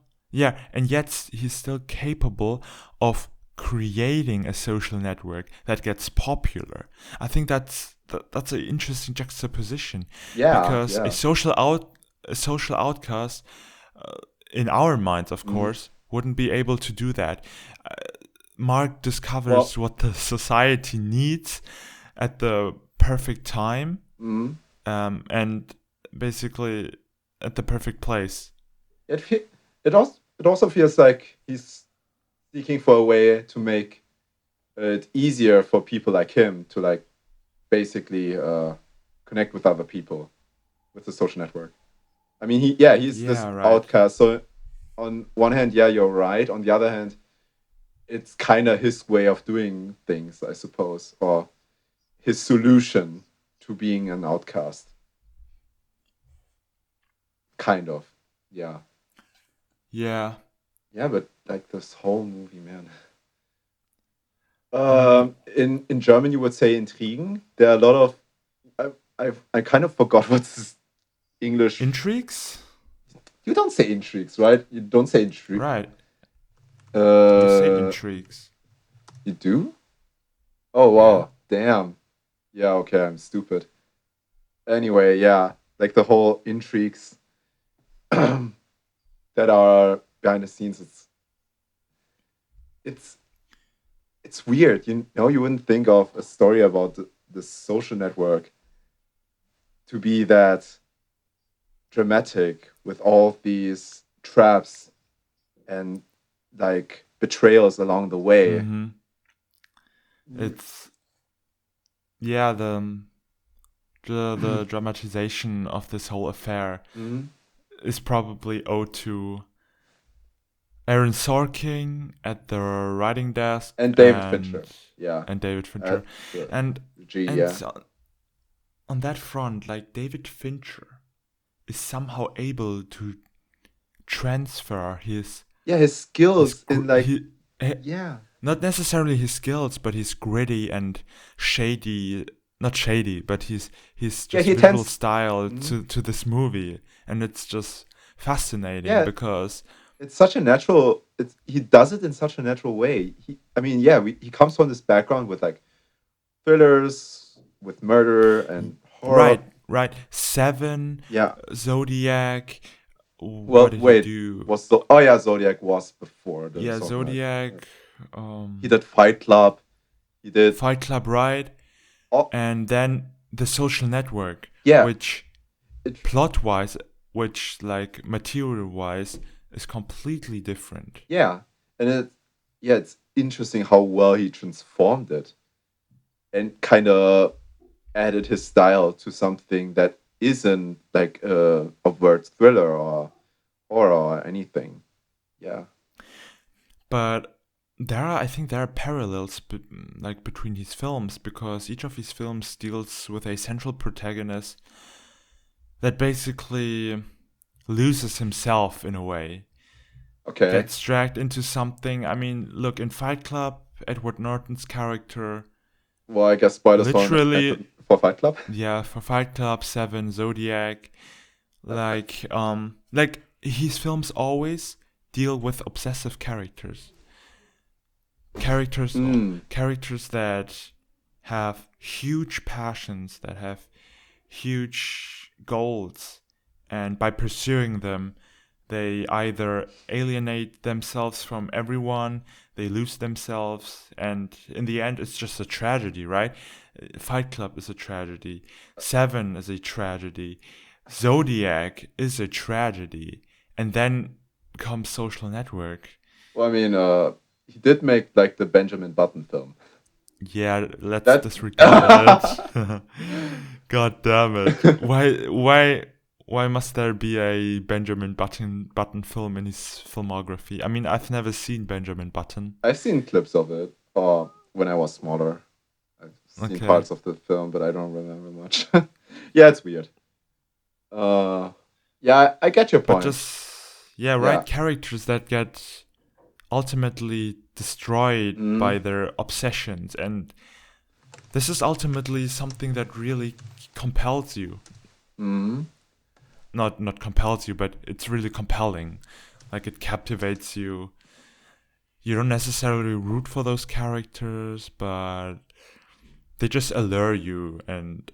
and yet he's still capable of creating a social network that gets popular. I think that's an interesting juxtaposition Yeah, because yeah. a social outcast in our minds, of Mm. course, wouldn't be able to do that. Uh, Mark Well, discovers what the society needs at the perfect time, mm. and basically at the perfect place. it fe- it also feels like he's seeking for a way to make it easier for people like him to like basically connect with other people with the social network. I mean, he's this Yeah, right. outcast. So on one hand, yeah, you're right. On the other hand, it's kind of his way of doing things, I suppose, or his solution to being an outcast. Kind of, yeah, Yeah. yeah. But like this whole movie, man. Mm, In German, you would say Intrigen. There are a lot of I kind of forgot what's this English. intrigues? You don't say intrigues, right? You don't say intrigue. Right. You say Uh, intrigues. you do? Oh Yeah. wow, damn. Yeah, okay, I'm stupid. Anyway, yeah, like the whole intrigues that are behind the scenes. It's it's weird. You know, you wouldn't think of a story about the social network to be that dramatic with all these traps and like betrayals along the way. Mm-hmm. It's yeah, the dramatization of this whole affair Mm-hmm. is probably owed to Aaron Sorkin at the writing desk And David and Fincher, yeah, David at Fincher. the And G, and yeah, so on that front, like David Fincher is somehow able to transfer yeah, his his skills in gr- like, he, eh, yeah, not necessarily his skills, but his gritty and shady, not shady, but his yeah, just he visual tends, style mhm. to this movie, and it's just fascinating Yeah, because it's such a natural. He does it in such a natural way. I mean, yeah, he comes from this background with like thrillers, with murder y- and horror. right, right, Seven, Yeah. Zodiac. What Well, did he wait, do? was oh yeah, Zodiac was before the Yeah, social network. Zodiac, He did Fight Club. He did. Fight Club, right? Oh And then The Social Network, yeah, which it plot wise, which like material wise, is completely different. yeah, and it's interesting how well he transformed it and kind of added his style to something that isn't like a word thriller or horror or anything. Yeah. But I think there are parallels like between his films because each of his films deals with a central protagonist that basically loses himself in a way, Okay. gets dragged into something. I mean, look, in Fight Club, Edward Norton's character Well, I guess spoilers literally, for Fight Club. yeah, for Fight Club, Seven, Zodiac, like his films always deal with obsessive characters. Characters Mm. characters that have huge passions, that have huge goals, and by pursuing them they either alienate themselves from everyone, they lose themselves, and in the end it's just a tragedy, right? Fight Club is a tragedy, Seven is a tragedy, Zodiac is a tragedy, and then comes Social Network. Well, I mean, he did make like the Benjamin Button film. Yeah, let's That. disregard it. God damn it. Why must there be a Benjamin Button film in his filmography? I mean, I've never seen Benjamin Button. I've seen clips of it, when I was smaller. I've seen Okay. parts of the film, but I don't remember much. Yeah, it's weird. Uh, yeah, I get your But point. just yeah, Yeah. right characters that get ultimately destroyed Mm, by their obsessions, and this is ultimately something that really compels you. mm, Not compels you, but it's really compelling. Like it captivates you. You don't necessarily root for those characters, but they just allure you, and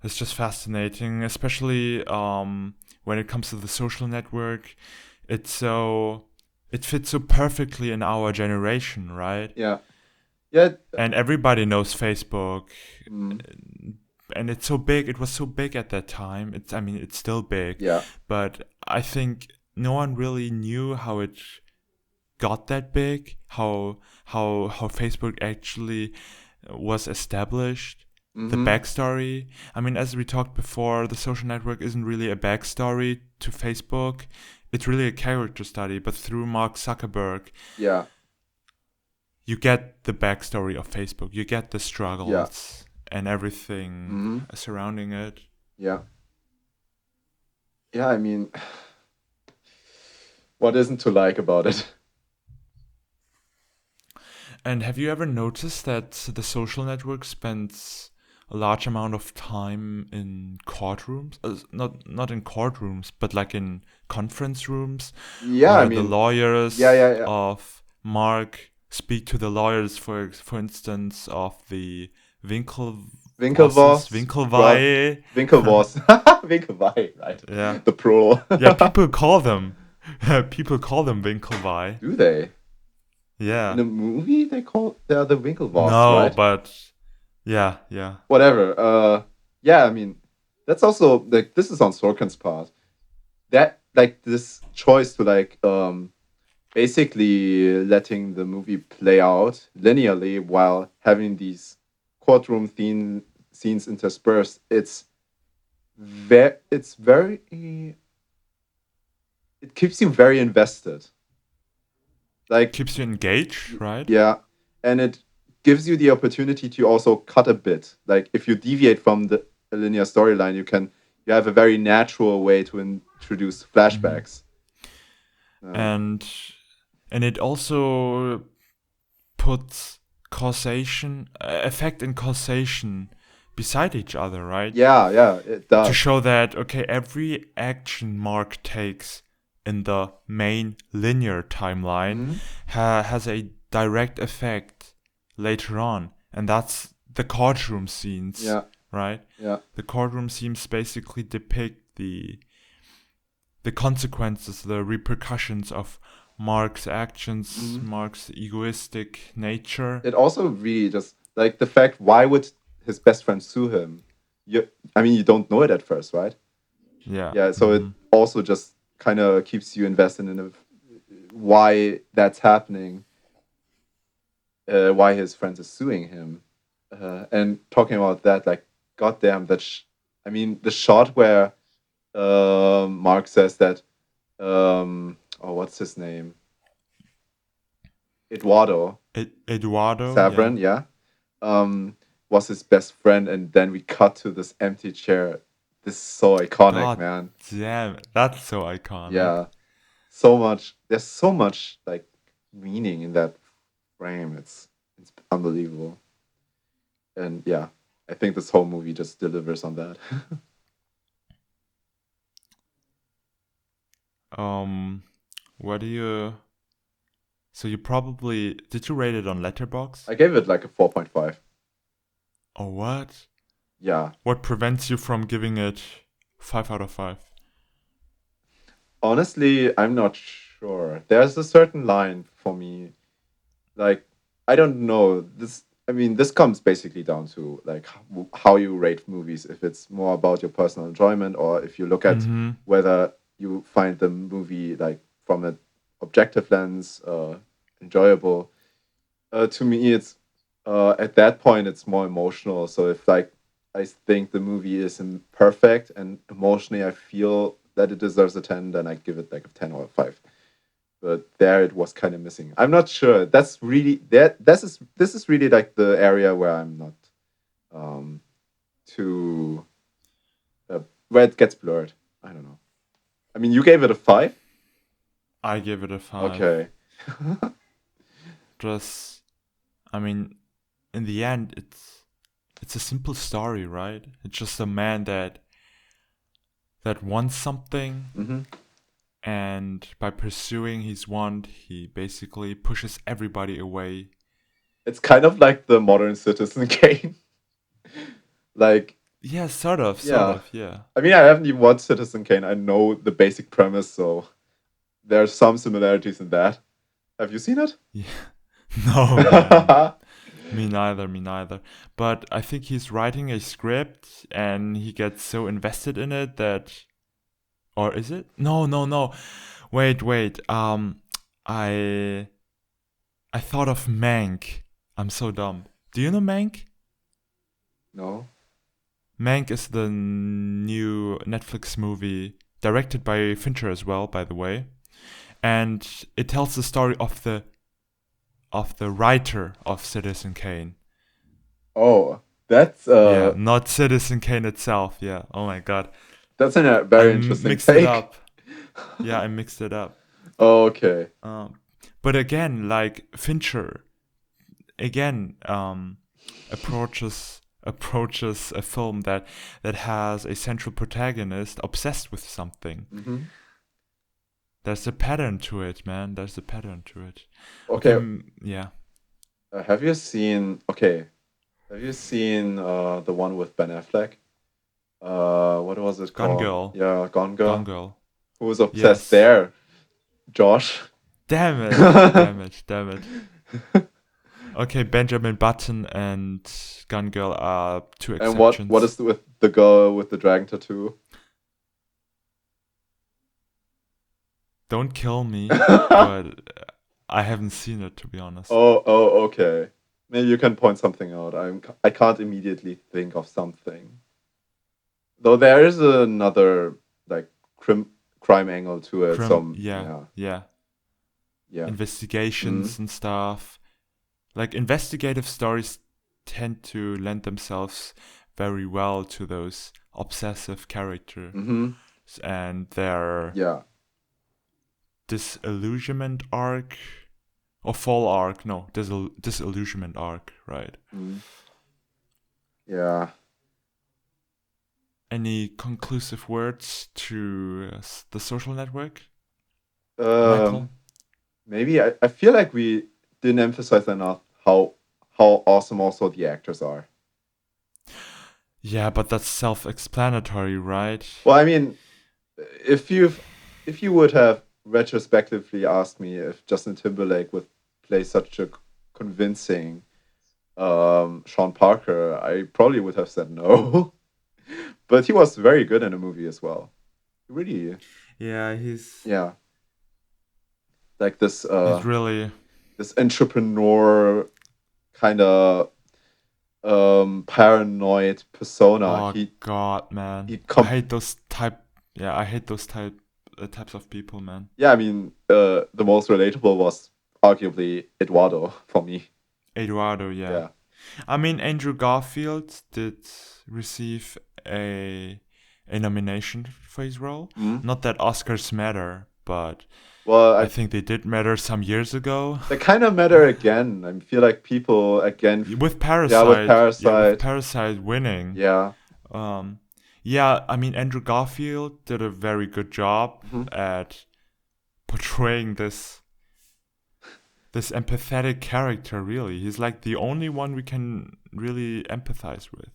it's just fascinating. Especially when it comes to the Social Network, it fits so perfectly in our generation, right? yeah. Yeah. And everybody knows Facebook, Mm, and it's so big. It was so big at that time. I mean, it's still big, yeah. but I think no one really knew how it got that big, how Facebook actually was established, the backstory. I mean, as we talked before, the social network isn't really a backstory to Facebook. It's really a character study, but through Mark Zuckerberg, Yeah. you get the backstory of Facebook. You get the struggles and everything surrounding it. Yeah. Yeah, I mean, what isn't to like about it? And have you ever noticed that the social network spends a large amount of time in courtrooms? Not in courtrooms, but like in conference rooms, Yeah, I where the mean, lawyers yeah. of Mark speak to the lawyers, for instance, of the Winklevoss, Winkelweihe. Winklevoss, Winkelweihe, right? Yeah, The plural. yeah. People call them Winkelweihe. Do they? Yeah. In a movie, they are the Winklevoss, No, right? but yeah. Whatever. Yeah, I mean, that's also like this is on Sorkin's part. That like this choice to like basically letting the movie play out linearly while having these courtroom scenes interspersed. It keeps you very invested. Like Keeps you engaged, right? yeah, and it gives you the opportunity to also cut a bit. Like if you deviate from the linear storyline, you have a very natural way to introduce flashbacks. And it also puts causation, effect and causation beside each other, right? Yeah, it does. To show that, okay, every action Mark takes in the main linear timeline has a direct effect later on. And that's the courtroom scenes, right? Yeah. The courtroom scenes basically depict the consequences, the repercussions of Mark's actions, Mark's egoistic nature. It also really just like the fact, why would his best friend sue him? You don't know it at first, right? Yeah. Yeah, so it also just kind of keeps you invested in why that's happening, why his friend is suing him. And talking about that, like, goddamn, the shot where Mark says that, what's his name? Eduardo Sabran, yeah. was his best friend, and then we cut to this empty chair. This is so iconic, God man. damn, that's so iconic. Yeah, so much. There's so much like meaning in that frame. It's unbelievable. And yeah, I think this whole movie just delivers on that. What do you? So you probably did you rate it on Letterboxd? I gave it like a 4.5. Oh, what? Yeah. What prevents you from giving it 5 out of 5? Honestly, I'm not sure. There's a certain line for me. Like, I don't know. This comes basically down to like how you rate movies. If it's more about your personal enjoyment, or if you look at whether you find the movie like from an objective lens enjoyable. To me, it's at that point it's more emotional. So if like I think the movie is imperfect and emotionally I feel that it deserves a 10, then I give it like a 10 or a 5. But there it was kind of missing. I'm not sure. That's really this is really like the area where I'm not too where it gets blurred. I don't know. I mean, you gave it a 5? I gave it a 5. Okay. Just, I mean, in the end, it's a simple story, right? It's just a man that wants something, and by pursuing his want, he basically pushes everybody away. It's kind of like the modern Citizen Kane. Like, yeah, sort of, yeah. I mean, I haven't even watched Citizen Kane. I know the basic premise, so there's some similarities in that. Have you seen it? Yeah. No. Me neither. But I think he's writing a script and he gets so invested in it that, or is it? No. Wait. I thought of Mank. I'm so dumb. Do you know Mank? No. Mank is the new Netflix movie directed by Fincher as well, by the way, and it tells the story of the writer of Citizen Kane. Oh, that's Yeah, not Citizen Kane itself. Yeah. Oh my God. that's a very I interesting mixed it take. up. Yeah, I mixed it up. Oh, okay. But again, like Fincher, again, approaches a film that has a central protagonist obsessed with something. Mm-hmm. There's a pattern to it, man. There's a pattern to it. Okay. Yeah. Have you seen? Okay. Have you seen the one with Ben Affleck? What was it Gone called? Girl. Yeah, Gone Girl. Gone Girl. Who was obsessed there? Josh. Damn it. Damn it. Damn it. Okay, Benjamin Button and Gone Girl are two exceptions. And what is with the girl with the dragon tattoo? Don't kill me, but I haven't seen it, to be honest. Oh, okay. Maybe you can point something out. I can't immediately think of something. Though there is another like crime angle to it. Yeah. Investigations and stuff. Like investigative stories tend to lend themselves very well to those obsessive characters and their disillusionment arc or fall arc. No, disillusionment arc, right? Yeah. Any conclusive words to The Social Network, Michael? Maybe I feel like we didn't emphasize enough how awesome also the actors are. Yeah, but that's self-explanatory, right? Well, I mean, if you would have retrospectively asked me if Justin Timberlake would play such a convincing Sean Parker, I probably would have said no. But he was very good in the movie as well. Really. Yeah, he's like this. He's really this entrepreneur kind of paranoid persona. Oh God, man! I hate those types of people, man. Yeah, I mean, the most relatable was arguably Eduardo for me. Eduardo, yeah. I mean, Andrew Garfield did receive a nomination for his role. Not that Oscars matter, but I think they did matter some years ago. They kind of matter again. I feel like people again with Parasite. With Parasite winning. Yeah. I mean, Andrew Garfield did a very good job at portraying this empathetic character. Really, he's like the only one we can really empathize with.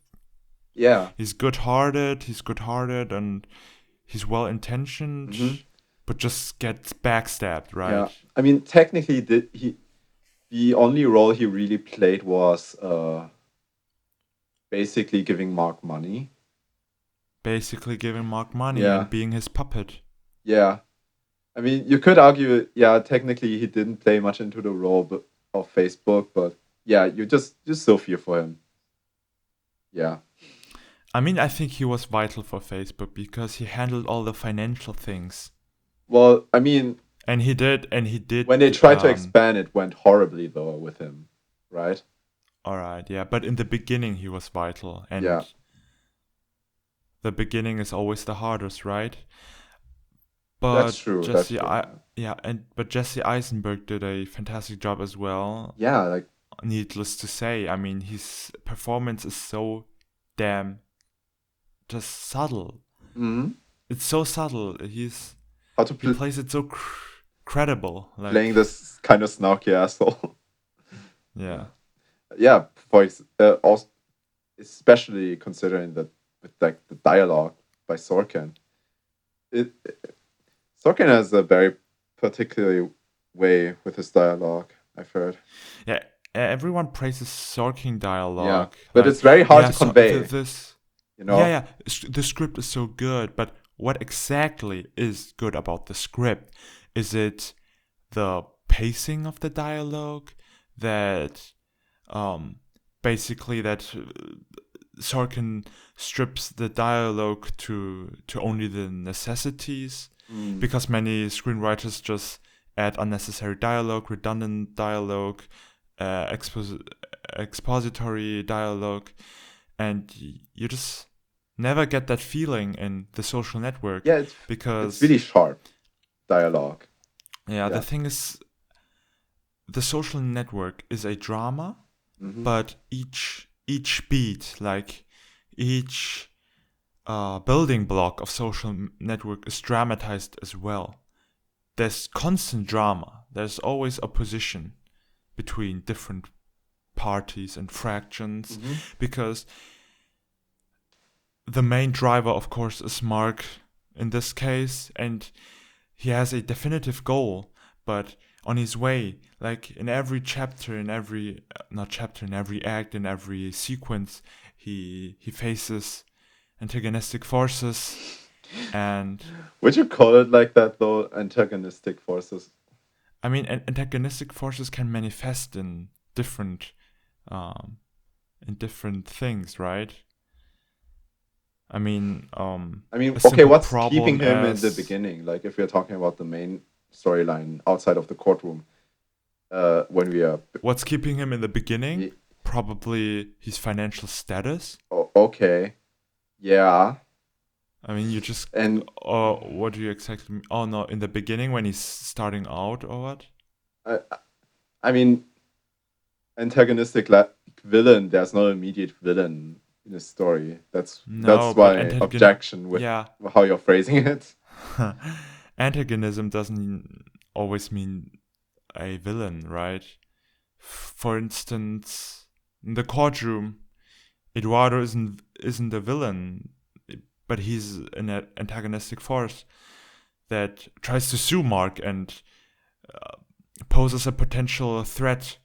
Yeah, he's good-hearted, and he's well-intentioned, but just gets backstabbed, right? Yeah, I mean, technically, the only role he really played was basically giving Mark money. And being his puppet. Yeah. I mean, you could argue, technically he didn't play much into the role of Facebook, but yeah, you just so feel for him. Yeah. I mean, I think he was vital for Facebook because he handled all the financial things. Well, I mean... And he did... When they tried to expand, it went horribly, though, with him, right? Alright, yeah, but in the beginning he was vital, and the beginning is always the hardest, right? But that's true. But Jesse Eisenberg did a fantastic job as well. Yeah, like... Needless to say, I mean, his performance is so damn just subtle. It's so subtle. He plays it so credible. Like, playing this kind of snarky asshole. Yeah. Yeah, also, especially considering that with like the dialogue by Sorkin. Sorkin has a very particular way with his dialogue, I've heard. Yeah, everyone praises Sorkin dialogue. Yeah, but it's very hard to convey. You know? Yeah, the script is so good, but what exactly is good about the script? Is it the pacing of the dialogue? that basically that Sorkin strips the dialogue to only the necessities, because many screenwriters just add unnecessary dialogue, redundant dialogue, expository dialogue, and you just never get that feeling in The Social Network. Yeah, because it's really sharp dialogue. the thing is, The Social Network is a drama, but each beat, like each building block of Social Network is dramatized as well. There's constant drama. There's always opposition between different parties and fractions, because the main driver, of course, is Mark in this case, and he has a definitive goal, but on his way, like in every chapter, in every in every act, in every sequence, he faces antagonistic forces. And would you call it like that though? Antagonistic forces? I mean, antagonistic forces can manifest in different things, right? I mean, okay, what's keeping him in the beginning? Like, if we're talking about the main storyline outside of the courtroom, when we are... What's keeping him in the beginning? Probably his financial status. Oh, okay. Yeah. I mean, you just... what do you exactly mean? Oh, no, in the beginning when he's starting out, or what? I mean, antagonistic villain, there's no immediate villain in the story. That's why objection with how you're phrasing it. Antagonism doesn't always mean a villain, right? For instance, in the courtroom, Eduardo isn't a villain, but he's an antagonistic force that tries to sue Mark and poses a potential threat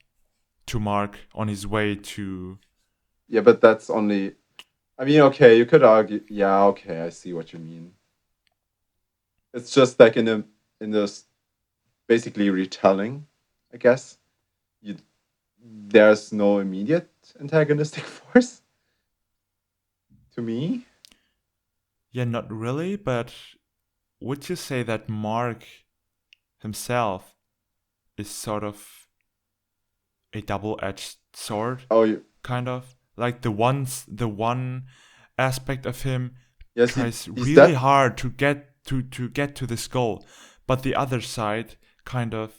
to Mark on his way to... Yeah, but that's only... I mean, okay, you could argue... Yeah, okay, I see what you mean. It's just like in this basically retelling, I guess. There's no immediate antagonistic force to me. Yeah, not really, but would you say that Mark himself is sort of a double-edged sword? Kind of like the one aspect of him tries really hard to get to this goal, but the other side kind of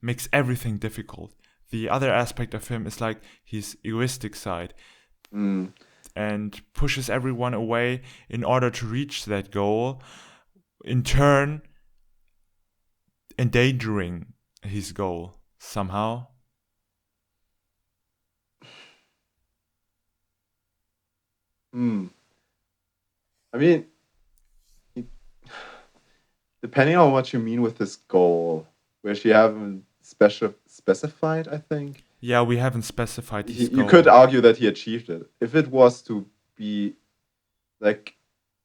makes everything difficult. The other aspect of him is like his egoistic side, and pushes everyone away in order to reach that goal, in turn endangering his goal somehow. I mean, depending on what you mean with this goal, which you haven't specified, I think. Yeah, we haven't specified his goal. You could argue that he achieved it. If it was to be, like,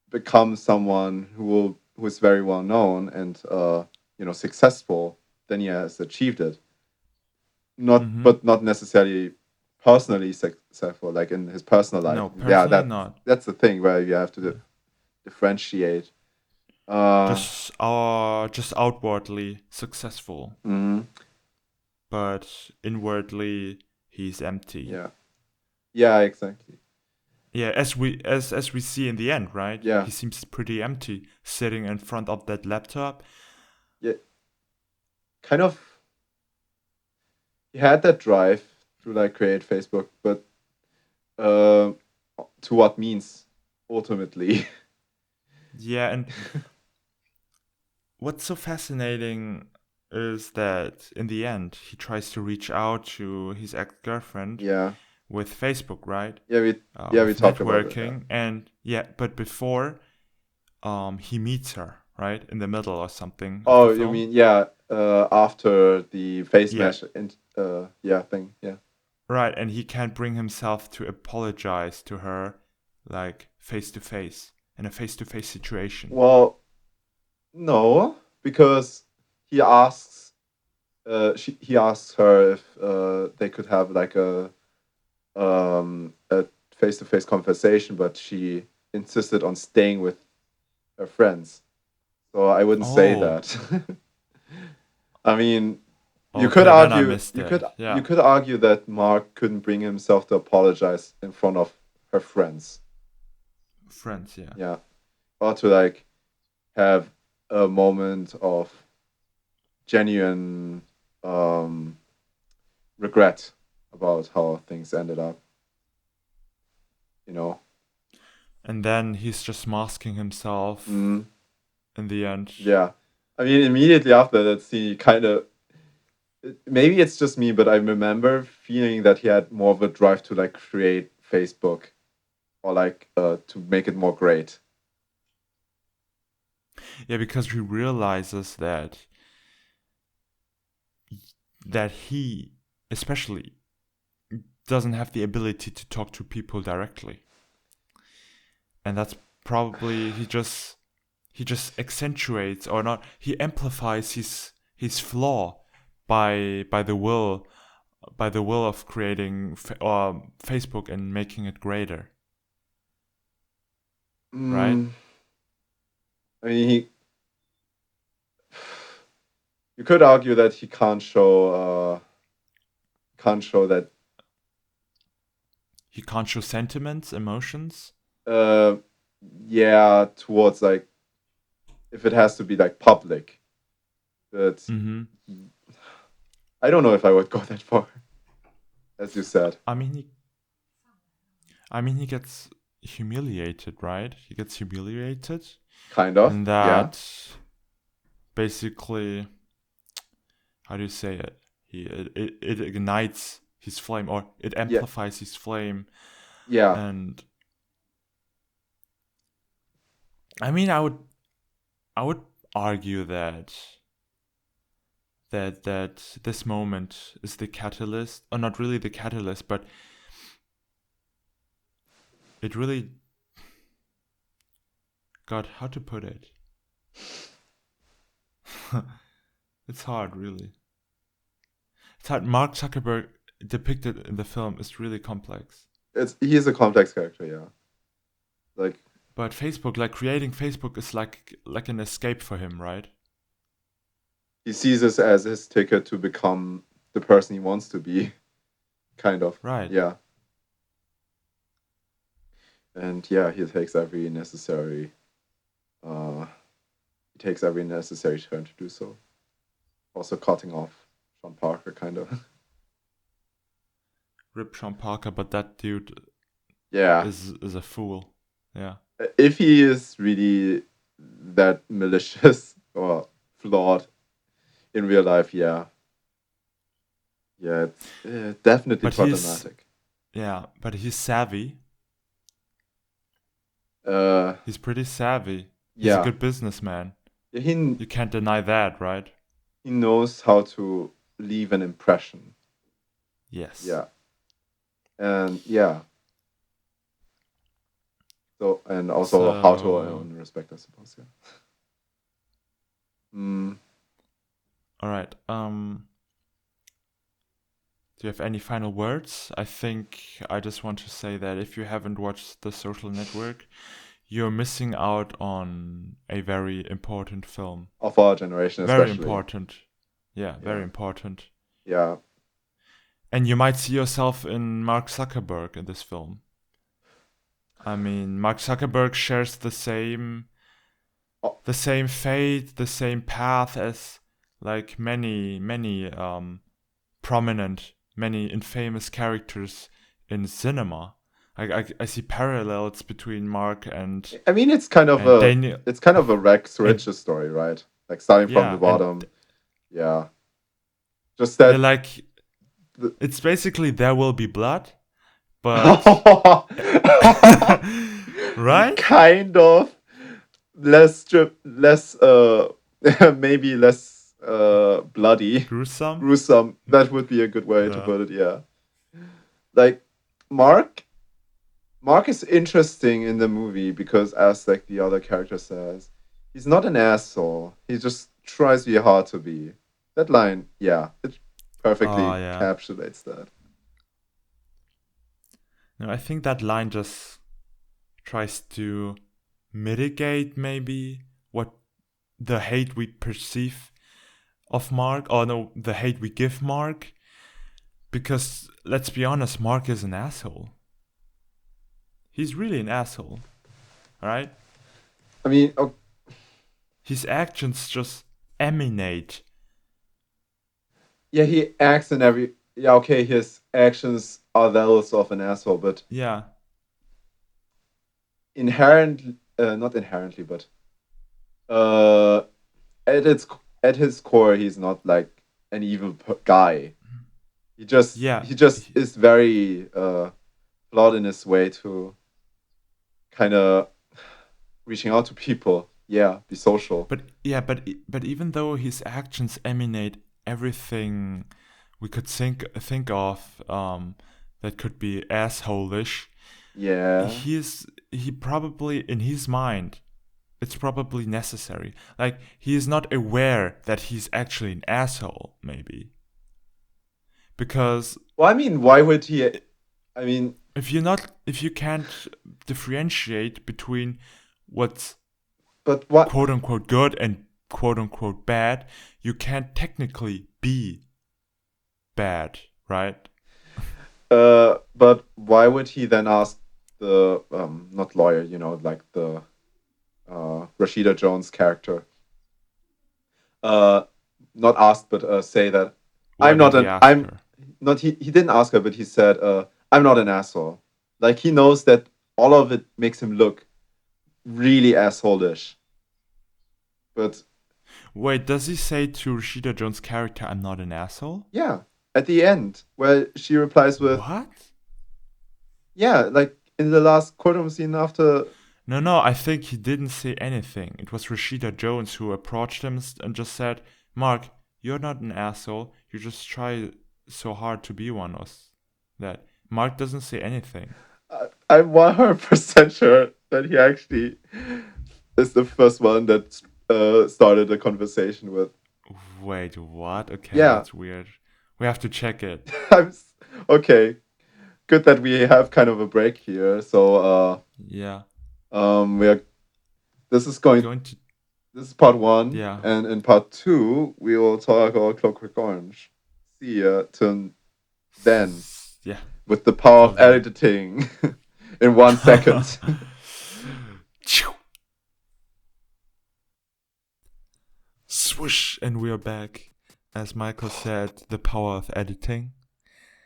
become someone who is very well known and successful, then he has achieved it. But not necessarily personally successful, like in his personal life. No, personally not. That's the thing where you have to differentiate. Just outwardly successful, but inwardly he's empty. Yeah, exactly. Yeah, as we see in the end, right? Yeah, he seems pretty empty, sitting in front of that laptop. Yeah, kind of. He had that drive to like create Facebook, but to what means ultimately? Yeah, and what's so fascinating is that in the end he tries to reach out to his ex-girlfriend. Yeah. With Facebook, right? Yeah, we talked about it. Networking, and but before, he meets her right in the middle or something. Oh, you mean after the face mesh thing, yeah. Right, and he can't bring himself to apologize to her, like face to face in a face-to-face situation. Well, no, because he asks he asks her if they could have like a face to face conversation, but she insisted on staying with her friends. So I wouldn't say Oh, that. I mean, okay, then I missed that. you Yeah, could argue that Mark couldn't bring himself to apologize in front of her friends. friends. Yeah, Yeah, or to like have a moment of genuine um, regret about how things ended up. You know. and then he's just masking himself Mm, in the end. yeah. I mean, immediately after that scene, he kind of maybe it's just me, but I remember feeling that he had more of a drive to like create Facebook or like to make it more great. Yeah, because he realizes that he, especially, doesn't have the ability to talk to people directly, and that's probably he just accentuates or not he amplifies his flaw by the will of creating Facebook and making it greater, right? Mm, I mean, you could argue that he can't show that. He can't show sentiments, emotions. Uh, yeah, towards like if it has to be like public, but Mm-hmm. I don't know if I would go that far, as you said. I mean, he gets humiliated, right? He gets humiliated, Kind of, and yeah, that basically, how do you say it? It ignites his flame, or it yeah, amplifies his flame. yeah. And I mean, I would argue that this moment is the catalyst, or not really the catalyst, but it really, God, how to put it? It's hard, really. It's hard. Mark Zuckerberg depicted in the film is really complex. He's a complex character, yeah. Like But Facebook, like creating Facebook, is like an escape for him, right? he sees this as his ticket to become the person he wants to be, kind of. Right. Yeah. And yeah, uh he takes every necessary turn to do so. Also cutting off Sean Parker kind of. Rip Sean Parker, but that dude Yeah. is a fool. Yeah. If he is really that malicious or flawed in real life, yeah. Yeah, it's definitely But he's problematic. yeah, but he's savvy. Uh He's pretty savvy. He's a yeah. good businessman. He You can't deny that, right? he knows how to leave an impression. Yes. Yeah. And yeah. So and also how to So, earn respect, I suppose. Yeah. Mm, all right. Do you have any final words? I think I just want to say that if you haven't watched The Social Network, you're missing out on a very important film. of our generation, Very especially. important. Yeah, very Yeah. important. Yeah. And you might see yourself in Mark Zuckerberg in this film. I mean, Mark Zuckerberg shares Oh, the same fate, the same path as like many prominent, many infamous characters in cinema. I see parallels between Mark I mean, and Daniel, it's kind of a Rex and Riches story, right? Like starting from the yeah, and bottom. Yeah. Just yeah, that. like The, it's basically There Will Be Blood, but right? kind of less maybe less bloody, Gruesome. gruesome. That would be a good way to Yeah. put it. Yeah. Like Mark Mark is interesting in the movie because, as like the other character says, he's not an asshole. He just tries really hard to be. That line, yeah, it Oh perfectly yeah. encapsulates that. No, I think that line just tries to mitigate maybe what the hate we perceive of Mark, or no, the hate we give Mark. Because let's be honest, Mark is an asshole. He's really an asshole, right? I mean, His actions just emanate. yeah, he acts in every. Yeah, okay, his actions are those of an asshole, but Yeah, inherently, not inherently, but uh, at its at his core, he's not like an evil guy. yeah. He just is very flawed in his way to kind of reaching out to people. Yeah, be social. But yeah, but even though his actions emanate everything we could think of, that could be assholish, Yeah. he probably, in his mind, it's probably necessary. Like, he is not aware that he's actually an asshole, maybe. Because Well, I mean, why would he? I mean, if you can't differentiate between what's but what? quote unquote good and quote unquote bad, you can't technically be bad, right? But why would he then ask the not lawyer, like the Rashida Jones character, uh, not ask, but say that Why did he ask I'm her? not he didn't ask her, but he said I'm not an asshole. Like he knows that all of it makes him look really asshole-ish. But Wait, does he say to Rashida Jones' character, "I'm not an asshole"? yeah, at the end, where she replies with, What? yeah, like in the last courtroom scene after. No, I think he didn't say anything. It was Rashida Jones who approached him and just said, "Mark, you're not an asshole. You just try so hard to be one." Or that. Mark doesn't say anything. I'm 100% sure that he actually is the first one that started a conversation with. Wait, what? Okay, Yeah, that's weird. We have to check it. okay. Good that we have kind of a break here. So Yeah. we are. This is going. Going to. This is part one, Yeah. and in part two we will talk about Clockwork Orange. See ya till then Yeah. with the power Till of then. editing in 1 second. Swoosh, and we are back. As Michael said, the power of editing.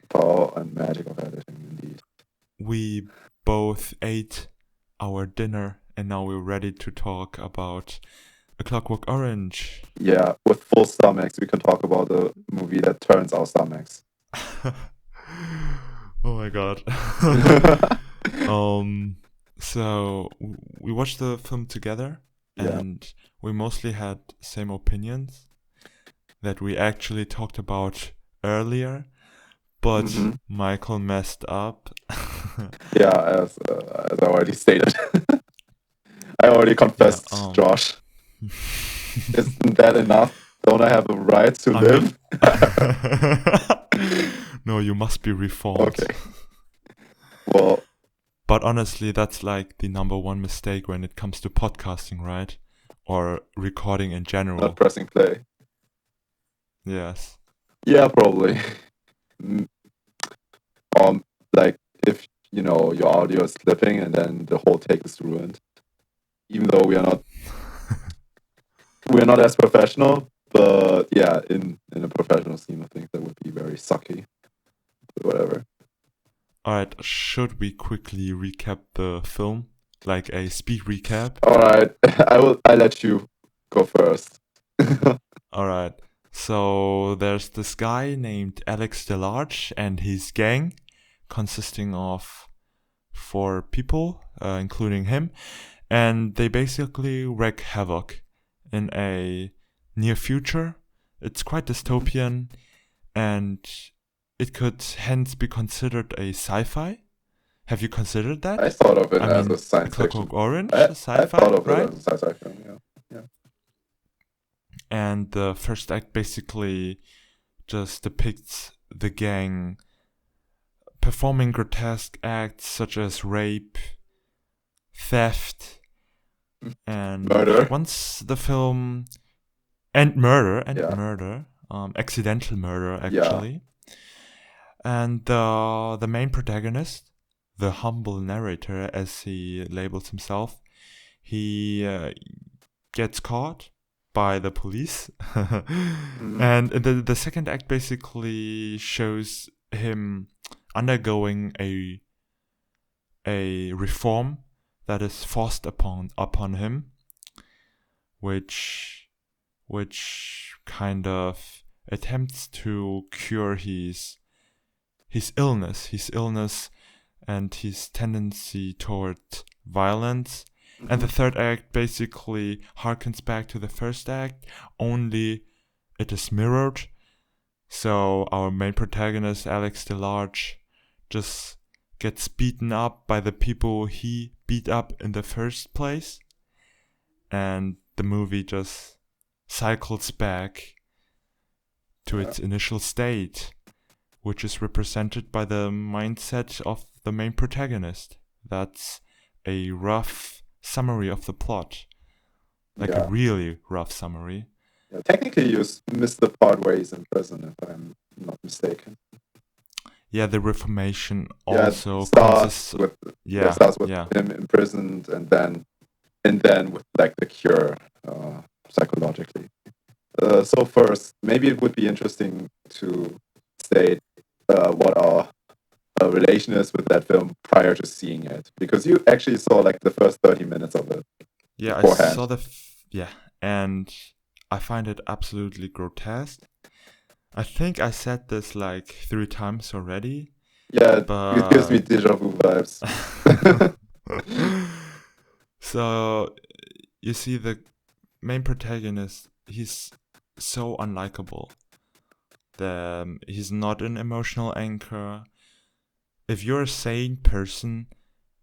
Power and magic of editing, indeed. We both ate our dinner, and now we're ready to talk about A Clockwork Orange. Yeah, with full stomachs, we can talk about a movie that turns our stomachs. Oh my god. So we watched the film together, Yeah. and we mostly had same opinions that we actually talked about earlier, but Michael messed up. Yeah, as I already stated. I already confessed, Josh. Isn't that enough? Don't I have a right to live? No, you must be reformed. Okay. Well, but honestly, that's like the number one mistake when it comes to podcasting, right? Or recording in general. Not pressing play. Yes. Yeah, probably. Like if your audio is slipping and then the whole take is ruined. Even though we are not as professional, but yeah, in a professional scene, I think that would be very sucky. But whatever. Alright, should we quickly recap the film? Like a speed recap? Alright, I'll let you go first. Alright, so there's this guy named Alex DeLarge and his gang, consisting of 4 people, including him, and they basically wreak havoc in a near future. It's quite dystopian, and it could hence be considered a sci-fi. Have you considered that? I thought of it as a science fiction. Clockwork Orange, I sci-fi, thought of right? it as a sci-fi film. Yeah. And the first act basically just depicts the gang performing grotesque acts such as rape, theft, and Murder. once the film and murder Yeah. accidental murder Yeah. actually, and the main protagonist, the humble narrator as he labels himself, he gets caught by the police, Mhm. and the second act basically shows him undergoing a reform that is forced upon him, which kind of attempts to cure his illness and his tendency toward violence. And the Mhm. third act basically harkens back to the first act, only it is mirrored. So our main protagonist, Alex DeLarge, just gets beaten up by the people he beat up in the first place. And the movie just cycles back to Yeah. its initial state, which is represented by the mindset of the main protagonist. That's a rough summary of the plot. Like a Yeah. really rough summary. Yeah. Technically, you missed the part where he's in prison, if I'm not mistaken. Yeah, the Reformation Yeah, it also starts consists. with Yeah, starts with yeah. him imprisoned, and then with like the cure psychologically. So first, maybe it would be interesting to state what our relation is with that film prior to seeing it, because you actually saw like the first 30 minutes of it Yeah, I saw beforehand. yeah, and I find it absolutely grotesque. I think I said this like 3 times already, Yeah, it gives me but deja vu vibes. so you see the main protagonist, he's so unlikable. He's not an emotional anchor. If you're a sane person,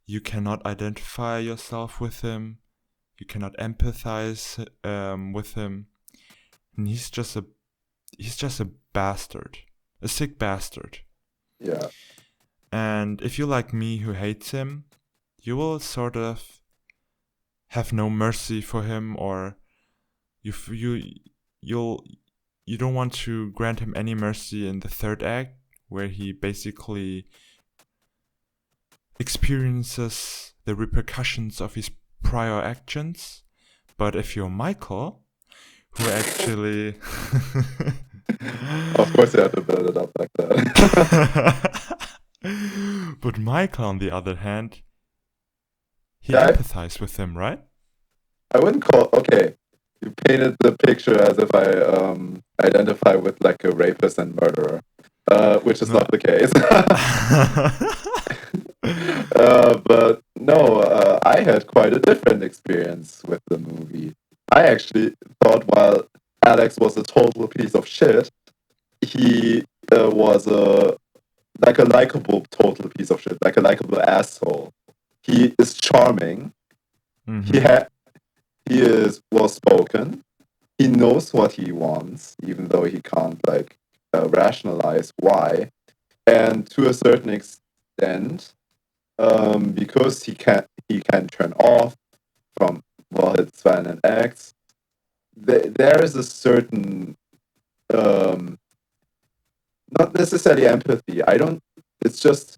you cannot identify yourself with him. You cannot empathize with him. And he's just a bastard, a sick bastard. Yeah, And if you like me, who hates him, you will sort of have no mercy for him, or you you'll you don't want to grant him any mercy in the third act, where he basically experiences the repercussions of his prior actions. But if you're Michael, who actually of course you have to build it up like that. but Michael, on the other hand, he Yeah, empathized with him, right? I wouldn't call. Okay, you painted the picture as if I identify with like a rapist and murderer, which is No. not the case. But no, I had quite a different experience with the movie. I actually thought while Alex was a total piece of shit, he was a like a likable total piece of shit, like a likable asshole. He is charming. He Mm-hmm. ha- he is well spoken. He knows what he wants, even though he can't like rationalize why. And to a certain extent, because he can turn off from well his violent acts. There is a certain not necessarily empathy. I don't. It's just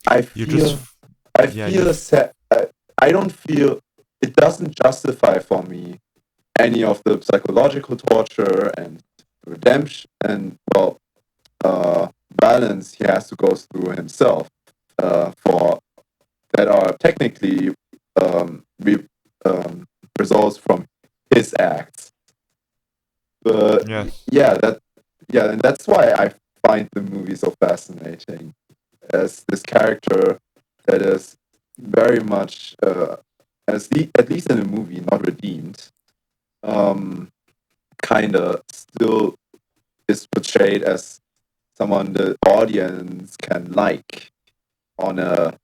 I You just, feel I yeah, you, feel sad. I don't feel it doesn't justify for me any of the psychological torture and redemption and well violence he has to go through himself for that are technically re, um, results from his acts. But yes. yeah, and that's why I find the movie so fascinating as this character that is very much at least in the movie not redeemed. Um, kind of still is portrayed as someone the audience can like on a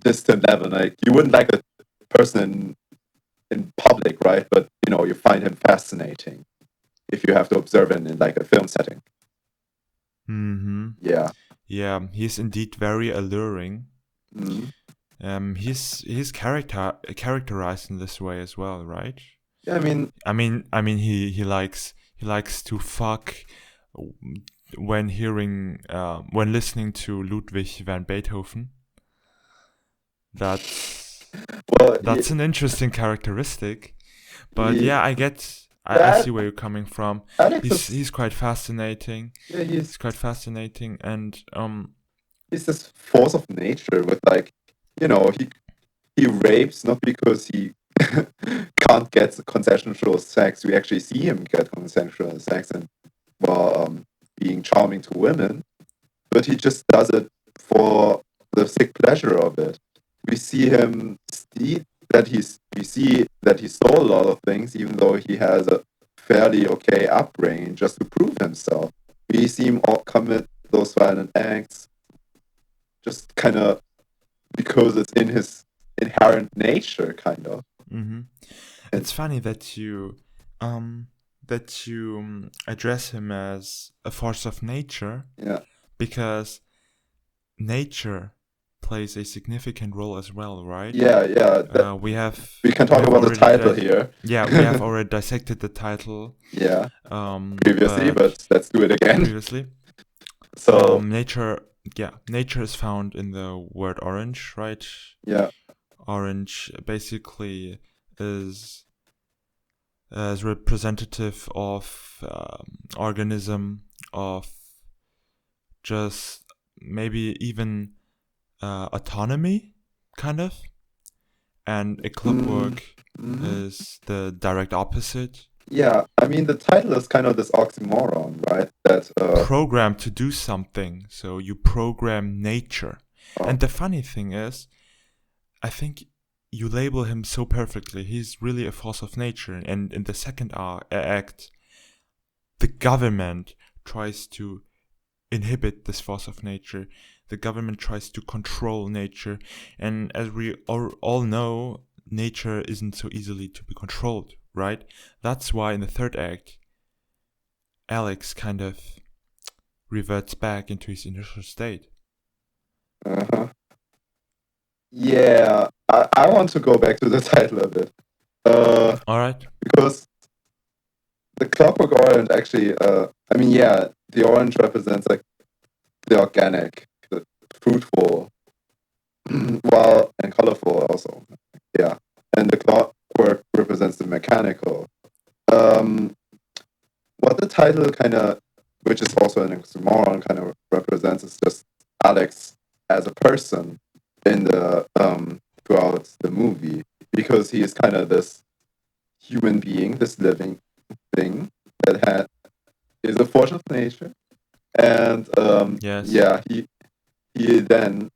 distant level. Like you wouldn't like a person in public, right? But you find him fascinating if you have to observe him in like a film setting. Mm-hmm. Yeah. Yeah, he's indeed very alluring. Mm. He's characterized in this way as well, right? Yeah, He likes to fuck when listening to Ludwig van Beethoven. That's well, an interesting characteristic. But he, yeah, I see where you're coming from. Alex is, He's quite fascinating. yeah, He's quite fascinating, and he's this force of nature with like, he rapes not because he can't get consensual sex. We actually see him get consensual sex and while being charming to women, but he just does it for the sick pleasure of it. We see him we see that he stole a lot of things, even though he has a fairly okay upbringing, just to prove himself. We see him all commit those violent acts, just kind of because it's in his inherent nature, kind of. mm-hmm. It's funny that you address him as a force of nature. Yeah. Because nature plays a significant role as well, right? Yeah. We can talk about the title here. Yeah, we have already dissected the title. Yeah. Previously, but let's do it again. Previously. So nature is found in the word orange, right? Yeah. Orange basically is representative of organism, of just maybe even autonomy, kind of. And a clockwork is the direct opposite. Yeah, the title is kind of this oxymoron, right? That programmed to do something. So you program nature. And the funny thing is, I think you label him so perfectly. He's really a force of nature. And in the second act, the government tries to inhibit this force of nature. The government tries to control nature. And as we all know, nature isn't so easily to be controlled, right? That's why in the third act, Alex kind of reverts back into his initial state. Uh-huh. Yeah, I want to go back to the title a bit. All right. Because the Clockwork Orange actually, the orange represents like the organic, the fruitful, and colorful also. Yeah, and the Clockwork represents the mechanical. What the title kind of, which is also an oxymoron, kind of represents is just Alex as a person in the throughout the movie, because he is kind of this human being, this living thing that is a force of nature, and yes. Yeah, he then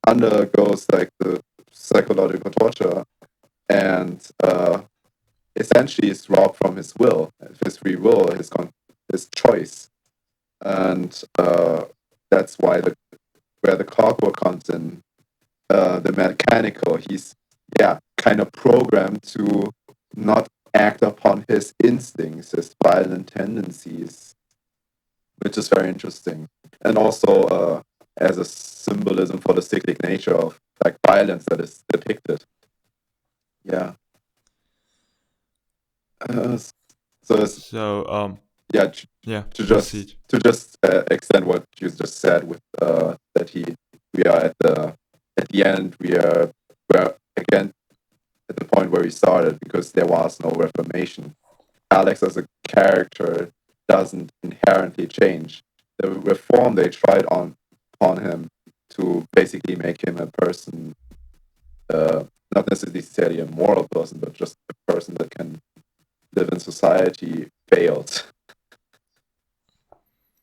undergoes like the psychological torture and essentially is robbed from his will, his free will, his choice, and that's why where the clockwork comes in, the mechanical. He's kind of programmed to not act upon his instincts, his violent tendencies, which is very interesting, and also as a symbolism for the cyclic nature of like violence that is depicted. Yeah. To just extend what you just said with that we are at the end, we're again at the point where we started, because there was no reformation. Alex as a character doesn't inherently change. The reform they tried on him to basically make him a person, not necessarily a moral person, but just a person that can live in society, failed.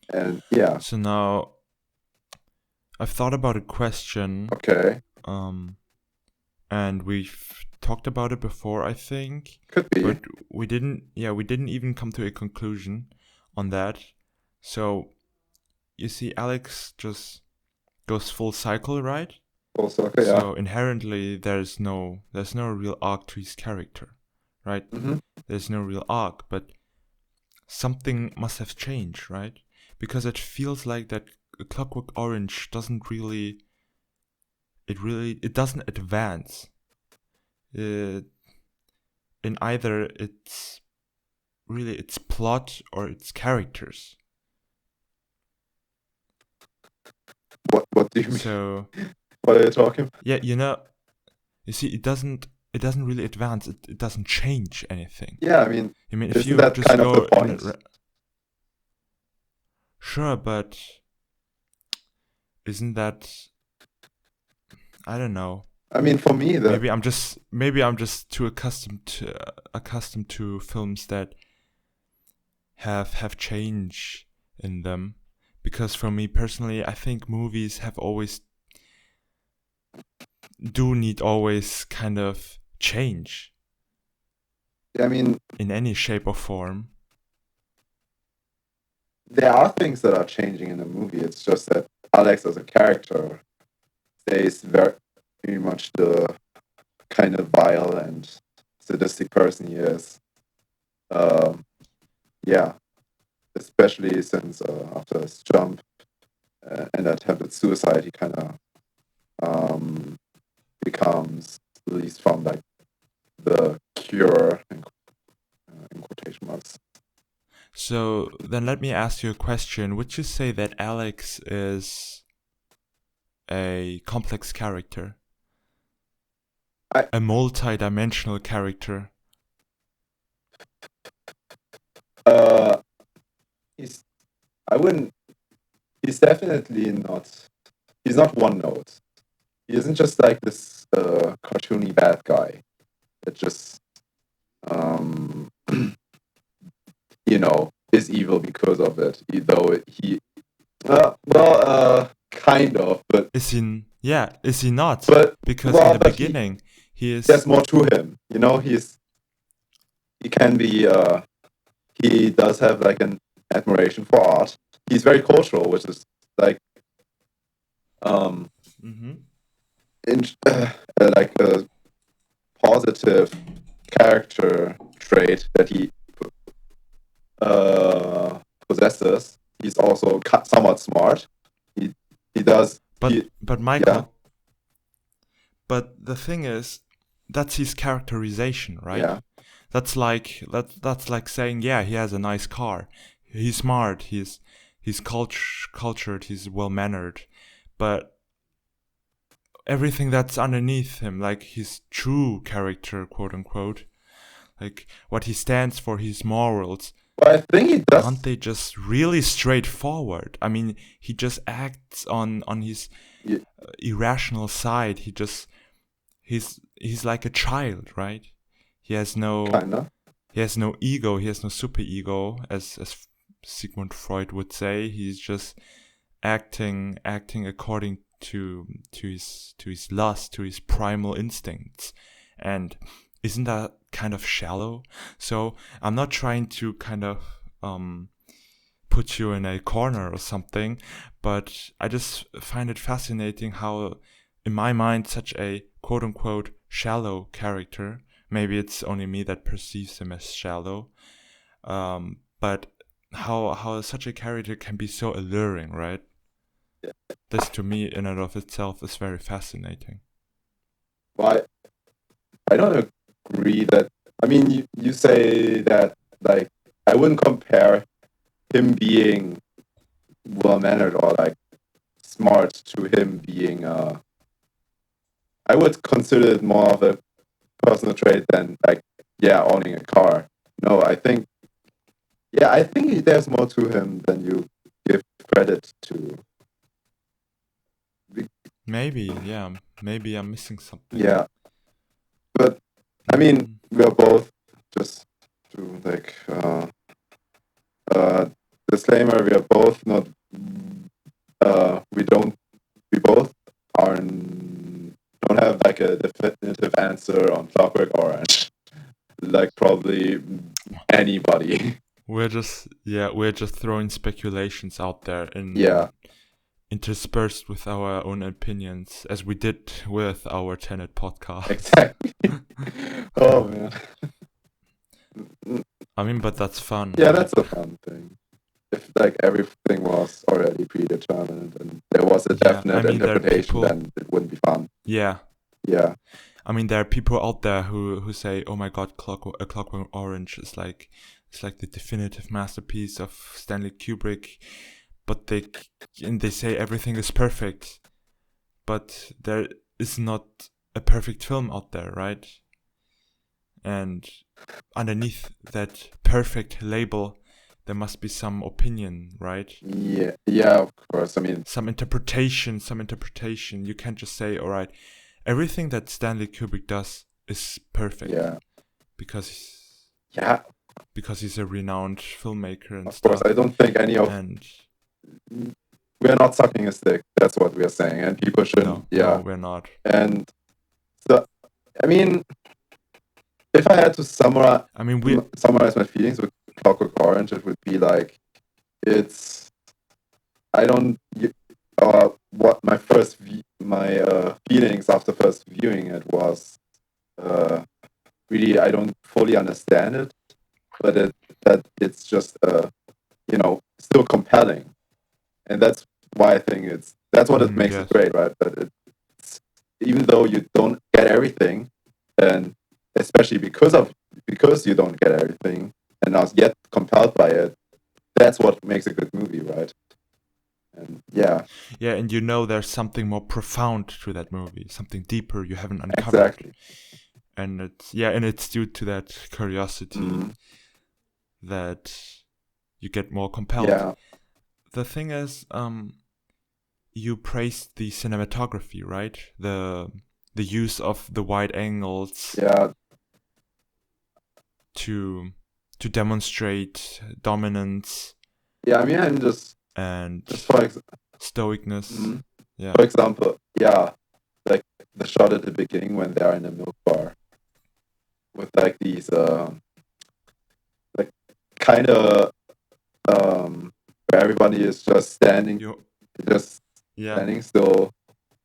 And yeah. So now I've thought about a question. Okay. And we've talked about it before, I think. Could be. But we didn't even come to a conclusion on that. So you see, Alex just goes full cycle, right? Full circle, yeah. So inherently, there's no real arc to his character, right? Mm-hmm. There's no real arc, but something must have changed, right? Because it feels like that Clockwork Orange doesn't really, it doesn't advance in either its plot or its characters. What do you mean? So What are you talking? yeah, you see, it doesn't really advance. It doesn't change anything. Yeah, I mean, If isn't you that just kind of go the point? Sure, but isn't that, I don't know. I mean, for me, Maybe I'm just too accustomed to films that have change in them, because for me personally, I think movies need always kind of change. I mean, in any shape or form. There are things that are changing in the movie. It's just that Alex as a character stays very much the kind of vile and sadistic person he is. Yeah, especially since after his jump and attempted suicide, he kind of becomes released from like the cure in quotation marks. So then let me ask you a question. Would you say that Alex is a complex character? A multi-dimensional character? He's definitely not, he's not one note. He isn't just like this cartoony bad guy that just, is evil because of it, though kind of, but... Is he not? But, because in the beginning, there's more to him, he can be, he does have like an admiration for art. He's very cultural, which is like, like a positive character trait that he possesses. He's also somewhat smart. He does. But Michael. Yeah. But the thing is, that's his characterization, right? Yeah. That's like saying, yeah, he has a nice car. He's smart. He's cultured. He's well mannered. But everything that's underneath him, like his true character, quote unquote, like what he stands for, his morals. Well, I think he does. Aren't they just really straightforward? I mean, he just acts on his irrational side. He's like a child, right? He has no ego. He has no super ego, as Sigmund Freud would say. He's just acting according to his lust, to his primal instincts. And isn't that kind of shallow? So I'm not trying to kind of put you in a corner or something, but I just find it fascinating how, in my mind, such a quote unquote shallow character, maybe it's only me that perceives him as shallow, but how such a character can be so alluring, right? Yeah. This to me in and of itself is very fascinating. Well, I don't agree that, I mean, you say that, like, I wouldn't compare him being well-mannered or, like, smart to him being, I would consider it more of a personal trait than, like, owning a car. No, I think there's more to him than you give credit to. Maybe I'm missing something. Yeah. But, I mean, we are both, just to, like, disclaimer, we are both not, we both don't have, like, a definitive answer on Clockwork Orange. Like, probably anybody. We're just throwing speculations out there in interspersed with our own opinions, as we did with our Tenet podcast. Exactly. Oh man. I mean, but that's fun. Yeah, right? that's a fun thing. If like everything was already predetermined and there was a definite there are interpretation, people. then it wouldn't be fun. Yeah. Yeah. I mean, there are people out there who say, "Oh my God, Clockwork Orange is like the definitive masterpiece of Stanley Kubrick," but they say everything is perfect, but there is not a perfect film out there, right? And underneath that perfect label, there must be some opinion, right? Yeah, of course. I mean, some interpretation. You can't just say, all right, everything that Stanley Kubrick does is perfect. Yeah. Because he's a renowned filmmaker and stuff. Of course, I don't think any of... And we're not sucking a stick. That's what we're saying. And people shouldn't. No, we're not. And so, I mean, if I had to summarize my feelings with Clockwork Orange, it would be like, what my first feelings after first viewing it was, really, I don't fully understand it, but it's just still compelling, and that's why I think that's what it makes it great, right? But even though you don't get everything, and especially because you don't get everything and not yet compelled by it, that's what makes a good movie, right? And and there's something more profound to that movie, something deeper you haven't uncovered. Exactly. And it's due to that curiosity that you get more compelled. Yeah. The thing is, you praised the cinematography, right? The use of the wide angles. Yeah. To demonstrate dominance. Yeah, I mean, I'm just for stoicness. Mm-hmm. Yeah. For example, like the shot at the beginning when they're in a milk bar with like these like kind of where everybody is just standing standing still,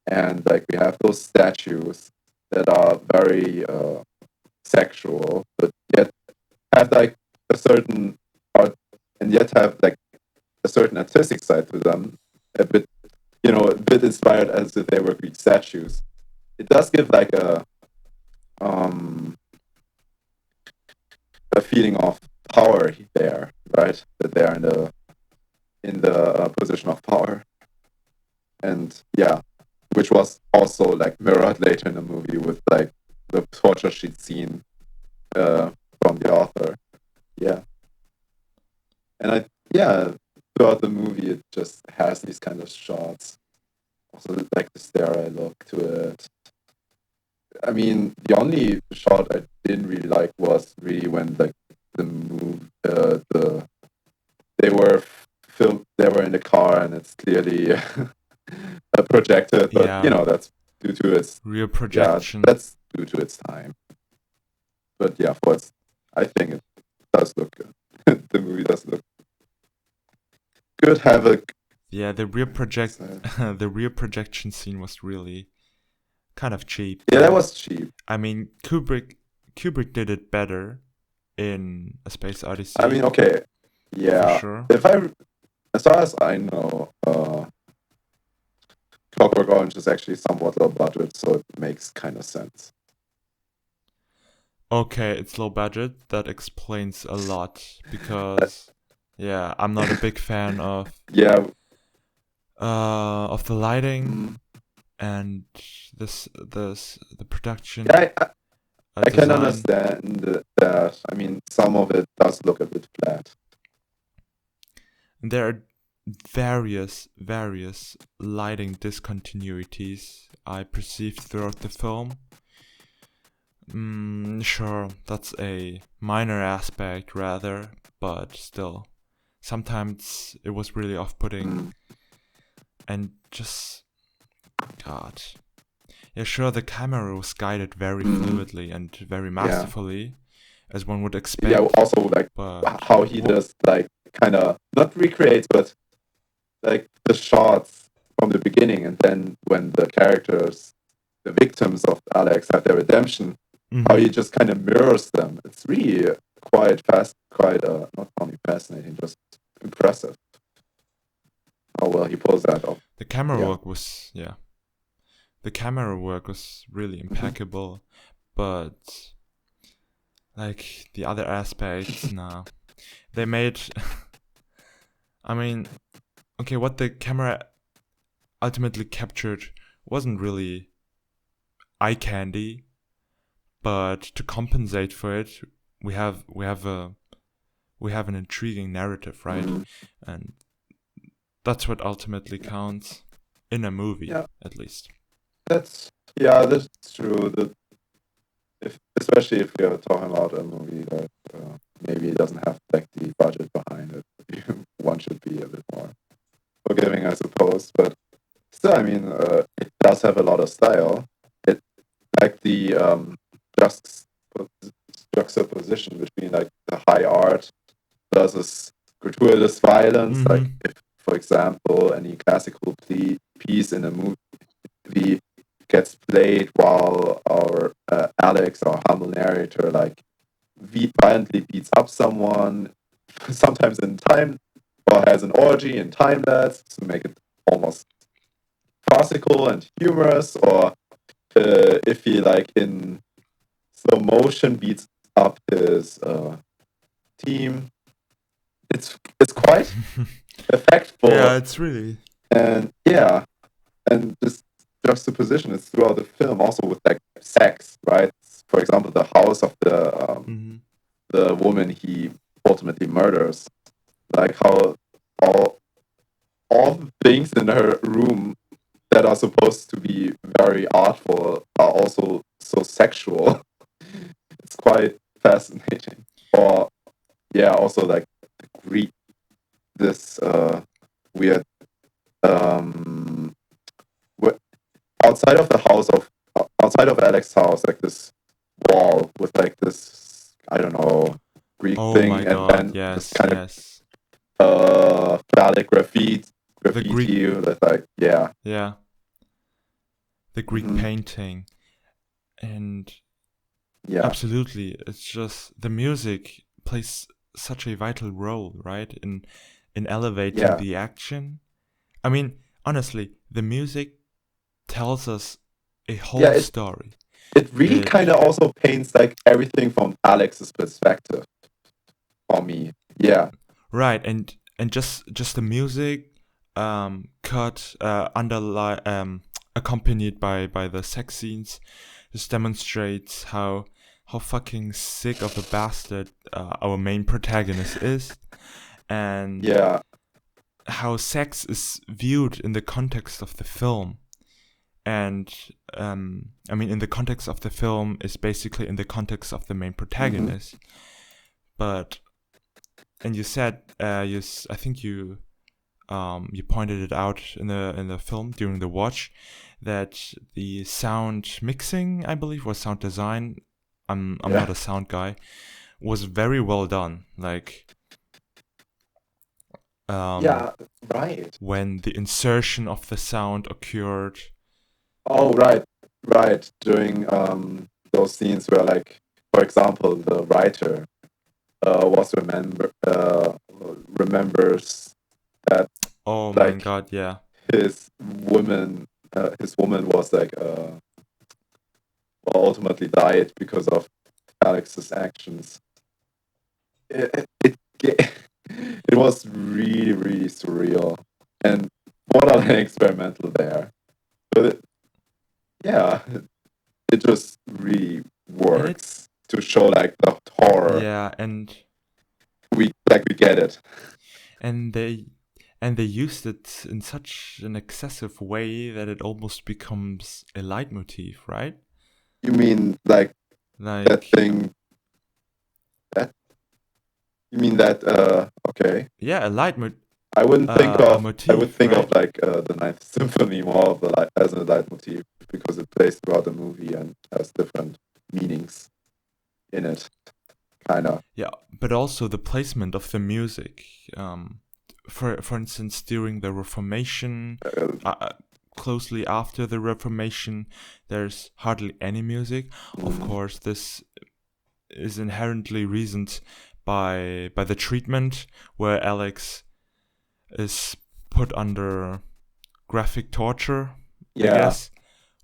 and like we have those statues that are very sexual, but yet have like a certain art, and yet have like a certain artistic side to them, a bit inspired as if they were Greek statues. It does give like a feeling of power there, right? That they are in the position of power, and which was also like mirrored later in the movie with like the torture sheet scene from the author. And throughout the movie it just has these kind of shots, also like the sterile look to it. I mean, the only shot I didn't really like was really when like they were in the car and it's clearly projected, but that's due to its real projection. That's due to its time. But I think it does look good. The movie does look good. Havoc. Yeah, the real projection scene was really kind of cheap. Yeah, that was cheap. I mean, Kubrick did it better in A Space Odyssey. I mean, okay, yeah. For sure. As far as I know, Clockwork Orange is actually somewhat low budget, so it makes kind of sense. Okay, it's low budget. That explains a lot, because I'm not a big fan of of the lighting and the production. I can understand that. I mean, some of it does look a bit flat. There are various lighting discontinuities I perceived throughout the film. Sure, that's a minor aspect rather, but still, sometimes it was really off-putting. And just, God. Yeah, sure, the camera was guided very fluidly and very masterfully, as one would expect. Yeah, also like how he does like kind of not recreates, but like the shots from the beginning, and then when the characters, the victims of Alex, have their redemption, how he just kind of mirrors them. It's really quite fast, quite not only fascinating, just impressive how well he pulls that off. The camera Yeah. work was the camera work was really impeccable, but like the other aspects, nah. They made I mean, okay, what the camera ultimately captured wasn't really eye candy, but to compensate for it, we have an intriguing narrative, right? And that's what ultimately counts in a movie, at least. That's true. Especially if we are talking about a movie that maybe doesn't have like the budget behind it, one should be a bit more forgiving, I suppose. But still, I mean, it does have a lot of style. It like the juxtaposition between like the high art versus gratuitous violence. Like if, for example, any classical piece in a movie gets played while our Alex, our humble narrator, like violently beats up someone, sometimes in time, or has an orgy in time lapse to make it almost farcical and humorous, or if he like in slow motion beats up his team. It's quite effectful. Yeah, it's really. And this juxtaposition is throughout the film, also with like sex, right? For example, the house of the woman he ultimately murders, like how all the things in her room that are supposed to be very artful are also so sexual. It's quite fascinating. Or also like this weird outside of the house outside of Alex's house, like this wall with like this, I don't know, Greek thing, my and God, then yes, this kind yes. of phallic graffiti with like the Greek painting, and absolutely, it's just the music plays such a vital role, right, in elevating the action. I mean, honestly, the music tells us a whole story. It really kind of also paints like everything from Alex's perspective for me. Yeah. Right, and just the music cut accompanied by the sex scenes just demonstrates how fucking sick of a bastard our main protagonist is, and how sex is viewed in the context of the film. And I mean, in the context of the film is basically in the context of the main protagonist. But and you said I think you pointed it out in the film during the watch that the sound mixing, I believe, was sound design. I'm not a sound guy. Was very well done. Like right. When the insertion of the sound occurred. Oh, right. During those scenes where, like, for example, the writer remembers that. Oh my God! Yeah. His woman was like ultimately died because of Alex's actions. It was really, really surreal, and what an experimental there. But it just really works to show like the horror. Yeah, and we get it. And they used it in such an excessive way that it almost becomes a leitmotif, right? You mean like that thing? You mean that? Okay. Yeah, a leitmotif. I wouldn't think of. Motif, I would think right? of like the Ninth Symphony more of as a leitmotif because it plays throughout the movie and has different meanings in it, kind of. Yeah, but also the placement of the music for instance, during the Reformation, closely after the Reformation, there's hardly any music. Of course, this is inherently reasoned by the treatment, where Alex is put under graphic torture, I guess,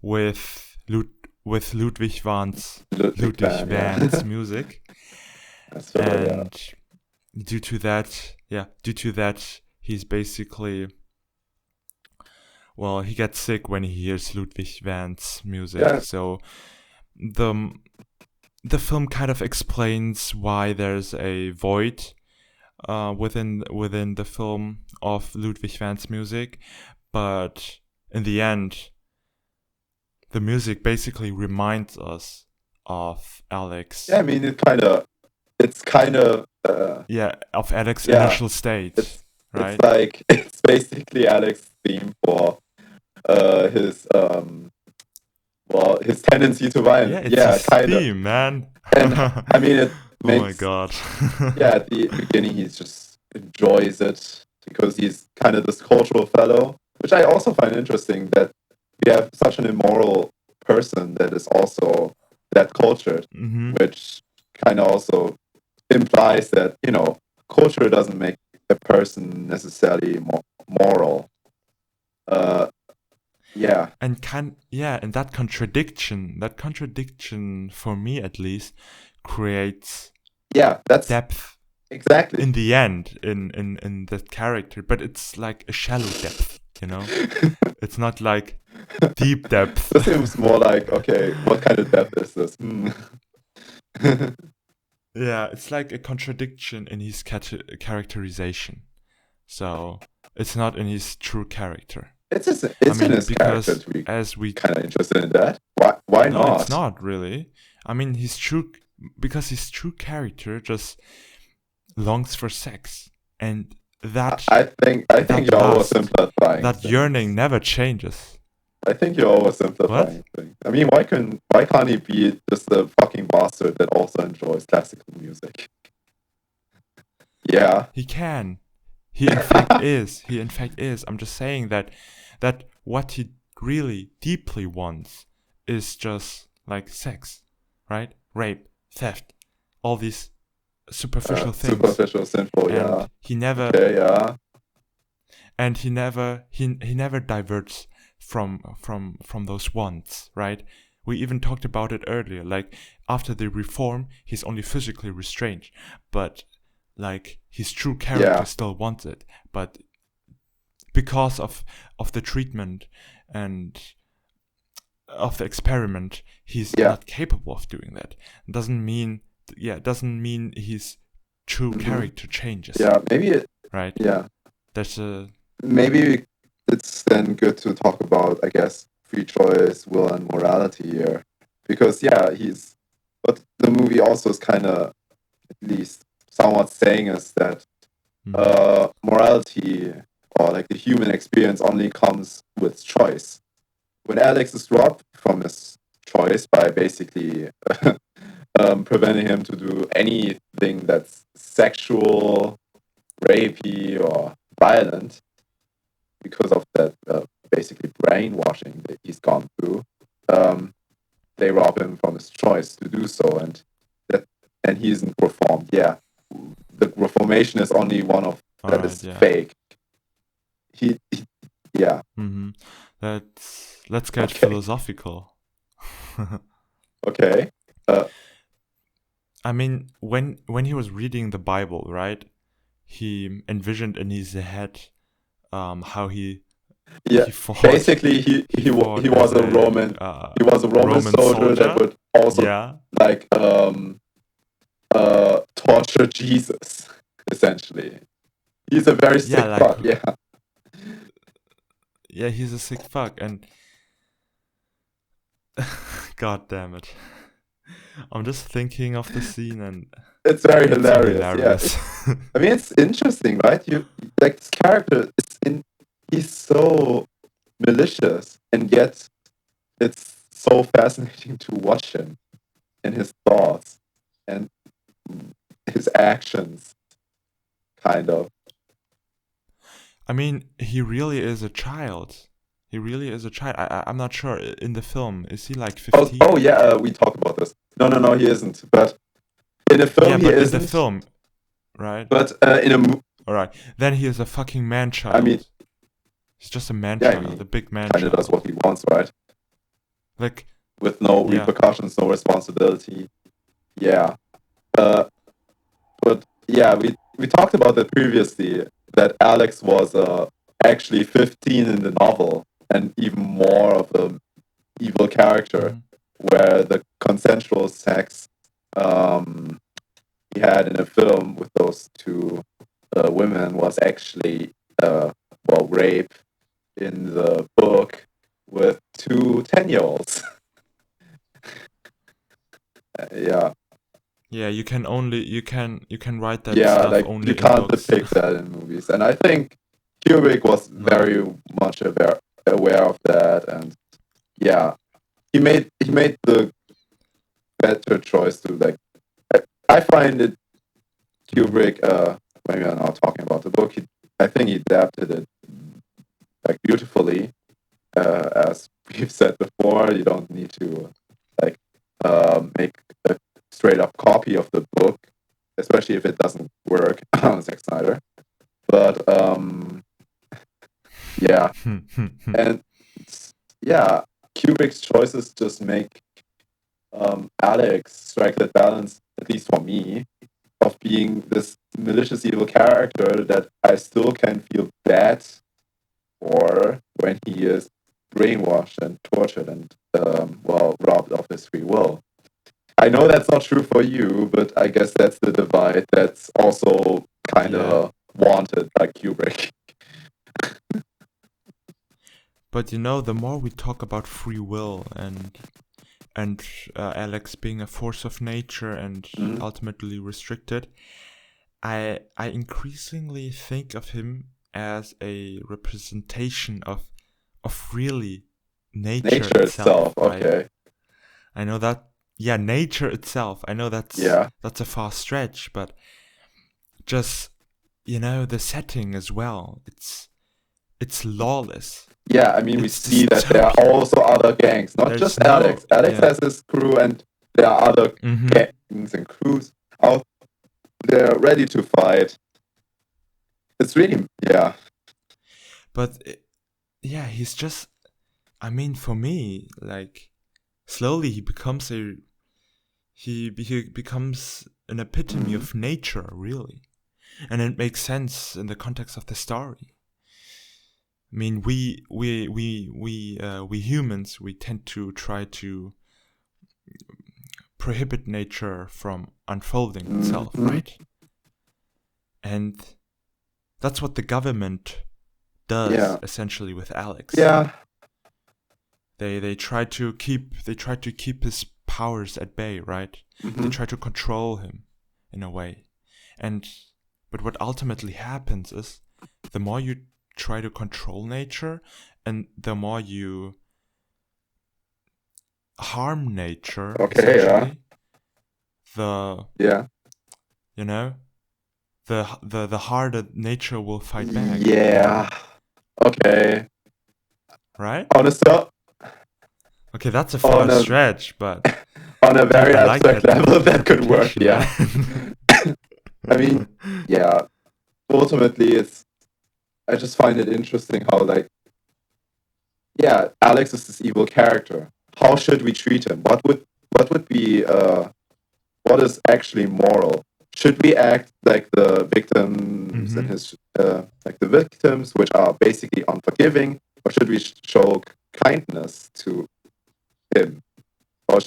with Ludwig Van's music. And due to that, he's basically, well, he gets sick when he hears Ludwig Van's music. Yeah. So the film kind of explains why there's a void within the film of Ludwig Van's music, but in the end, the music basically reminds us of Alex. Yeah, I mean, it's kind of of Alex's initial state, right? It's basically Alex's theme for his tendency to violence. Yeah, it's his theme, man. And I mean, it makes, oh my god. At the beginning he just enjoys it because he's kind of this cultural fellow, which I also find interesting, that we have such an immoral person that is also that cultured, which kind of also implies that, culture doesn't make a person necessarily moral. And that contradiction for me at least creates that's depth exactly in the end in that character, but it's like a shallow depth, it's not like deep depth. This seems more like, okay, what kind of depth is this? Yeah, it's like a contradiction in his characterization, so it's not in his true character. It's in his character to be kind of interested in that. Why no, not? It's not really. I mean, his true character just longs for sex, and that I think you're oversimplifying. That yearning never changes. I think you're oversimplifying things. I mean, why can't he be just a fucking bastard that also enjoys classical music? Yeah, he can. He in fact is. I'm just saying that what he really deeply wants is just like sex, right? Rape, theft, all these superficial things. Superficial, sinful, and he never. Okay, yeah. And he never diverts from those wants, right? We even talked about it earlier. Like, after the reform, he's only physically restrained, but like his true character still wants it. But because of the treatment and of the experiment, he's not capable of doing that. Doesn't mean his true character changes. Yeah, maybe right. Yeah, there's a. Maybe it's then good to talk about, I guess, free choice, will, and morality here, because but the movie also is kind of, at least somewhat, saying us that morality, or like the human experience, only comes with choice. When Alex is robbed from his choice by basically preventing him to do anything that's sexual, rapey, or violent, because of that basically brainwashing that he's gone through, they rob him from his choice to do so, and he isn't reformed. Yeah, the reformation is only one of that is fake. Mm-hmm. Let's get philosophical. Okay. I mean, when he was reading the Bible, right? He envisioned in his head how he fought. Basically, he was a Roman. He was a Roman soldier that would also torture Jesus. Essentially, he's a very sick fuck. Yeah, he's a sick fuck, and god damn it, I'm just thinking of the scene, and it's very hilarious. Yeah. I mean, it's interesting, right? Like, this character he's so malicious, and yet it's so fascinating to watch him and his thoughts and his actions, kind of. I mean, he really is a child. He really is a child. I'm not sure. In the film, is he like 15? Oh yeah, we talked about this. No, he isn't. But in the film, Yeah, he but in the isn't. film, right? But in a, All right. Then he is a fucking man I mean, child. He's just a man yeah, I child, mean, a big man kind of does child. what he wants, right? Like, With no yeah. repercussions, no responsibility. Yeah. But yeah, we talked about that previously. That Alex was actually 15 in the novel, and even more of an evil character, Mhm. where the consensual sex he had in a film with those two women was actually rape in the book with two 10-year-olds. Yeah. Yeah, you can write that Yeah, stuff like you only in can't books. depict that in movies. And I think Kubrick was No. very much aware of that, and yeah, he made the better choice to like. I find it Kubrick. When we are now talking about the book, I think he adapted it like beautifully. As we've said before, you don't need to like make a straight up copy of the book, especially if it doesn't work on Zack Snyder. But yeah, and yeah, Kubrick's choices just make Alex strike that balance, at least for me, of being this malicious evil character that I still can feel bad for when he is brainwashed and tortured and robbed of his free will. I know that's not true for you, but I guess that's the divide that's also kind of wanted by Kubrick. But the more we talk about free will and Alex being a force of nature and ultimately restricted, I increasingly think of him as a representation of really nature itself, right? Okay. I know that, yeah, nature itself. I know that's Yeah. a far stretch, but just the setting as well. It's lawless. Yeah, I mean, we It's see that there are dystopian. also other gangs, not There's just Alex. Alex has his crew, and there are other gangs and crews out there ready to fight. It's really, yeah. But yeah, he's just. I mean, for me, like slowly he becomes he becomes an epitome of nature, really, and it makes sense in the context of the story. I mean, we humans, we tend to try to prohibit nature from unfolding itself, right? And that's what the government does essentially with Alex. Yeah. They try to keep his powers at bay, right? They try to control him in a way. But what ultimately happens is the more you try to control nature and the more you harm nature, essentially, the harder nature will fight back. Yeah. Okay. Right? Okay, that's a far stretch, but on a very abstract level, that could work. interpretation, Yeah. I mean, yeah. Ultimately, I just find it interesting how, like, yeah, Alex is this evil character. How should we treat him? What would be what is actually moral? Should we act like the victims in his like the victims, which are basically unforgiving, or should we show kindness to him, or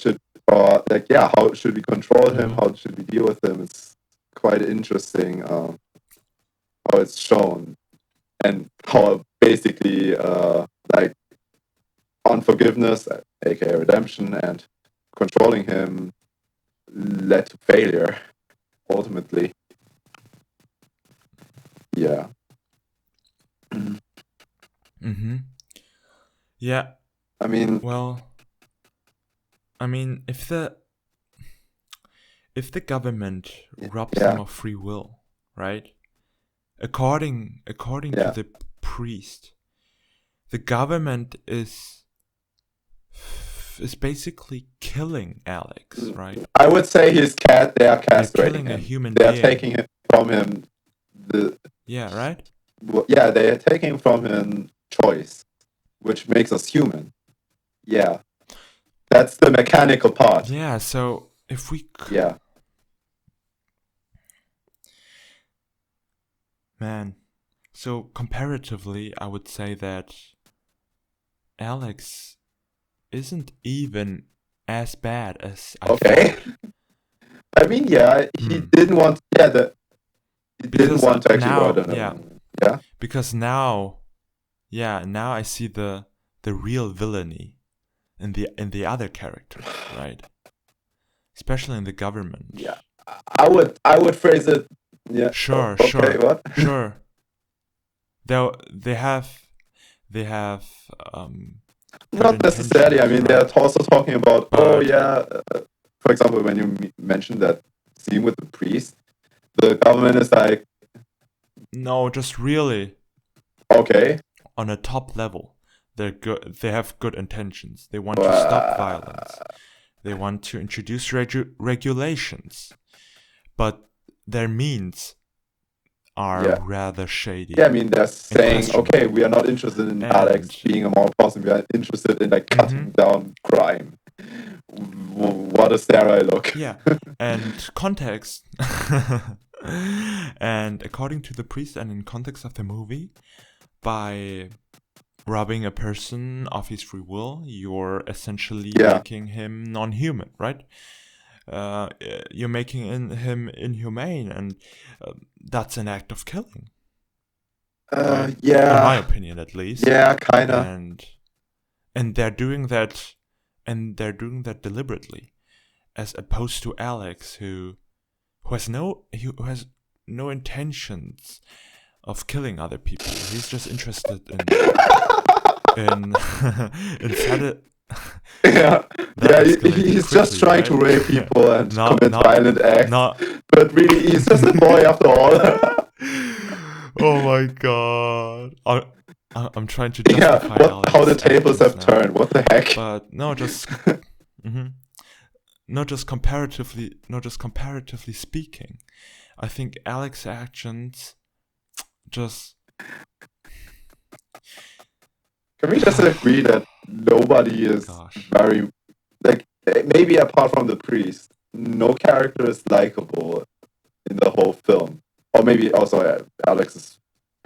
how should we control him? How should we deal with him? It's quite interesting how it's shown, and how basically like unforgiveness, aka redemption, and controlling him led to failure ultimately. Yeah. Yeah. I mean, if the government robs them of free will, right? According to the priest, the government is basically killing Alex, right? I would say they are They're castrating killing a him. human They are being. taking it from him. Yeah, right? Yeah, they are taking from him choice, which makes us human. Yeah, that's the mechanical part. Yeah, so if we... Yeah. Man, so comparatively, I would say that Alex isn't even as bad as I Okay. thought. I mean, yeah, he didn't want. Yeah, he didn't want to actually now, murder him. Yeah. Because now I see the real villainy in the other characters, right? Especially in the government. Yeah. I would phrase it. Yeah. Sure, Okay. sure, What? sure. They have Not necessarily. I mean, right? they're also talking about. But, Oh yeah. For example, when you mentioned that scene with the priest, the government is like, no, just really okay, on a top level. They're good. They have good intentions. They want to stop violence. They want to introduce regulations, but their means are rather shady. Yeah, I mean, they're saying, okay, we are not interested in Alex being a moral person. We are interested in like cutting down crime. What a sterile look. Yeah, and context. And according to the priest, and in context of the movie, by robbing a person of his free will, you're essentially making him non-human, right? You're making him inhumane, and that's an act of killing. Right? Yeah, in my opinion, at least. Yeah, kind of. And they're doing that, deliberately, as opposed to Alex, who has no intentions of killing other people. He's just interested in yeah, he's just trying to rape people and commit violent acts. But really, he's just a boy after all. Oh my god! I'm trying to justify how the tables have turned. What the heck? But no, just not just comparatively speaking. I think Alex's actions just... Can we just agree that nobody is very, like, maybe apart from the priest, no character is likable in the whole film? Or maybe also Alex's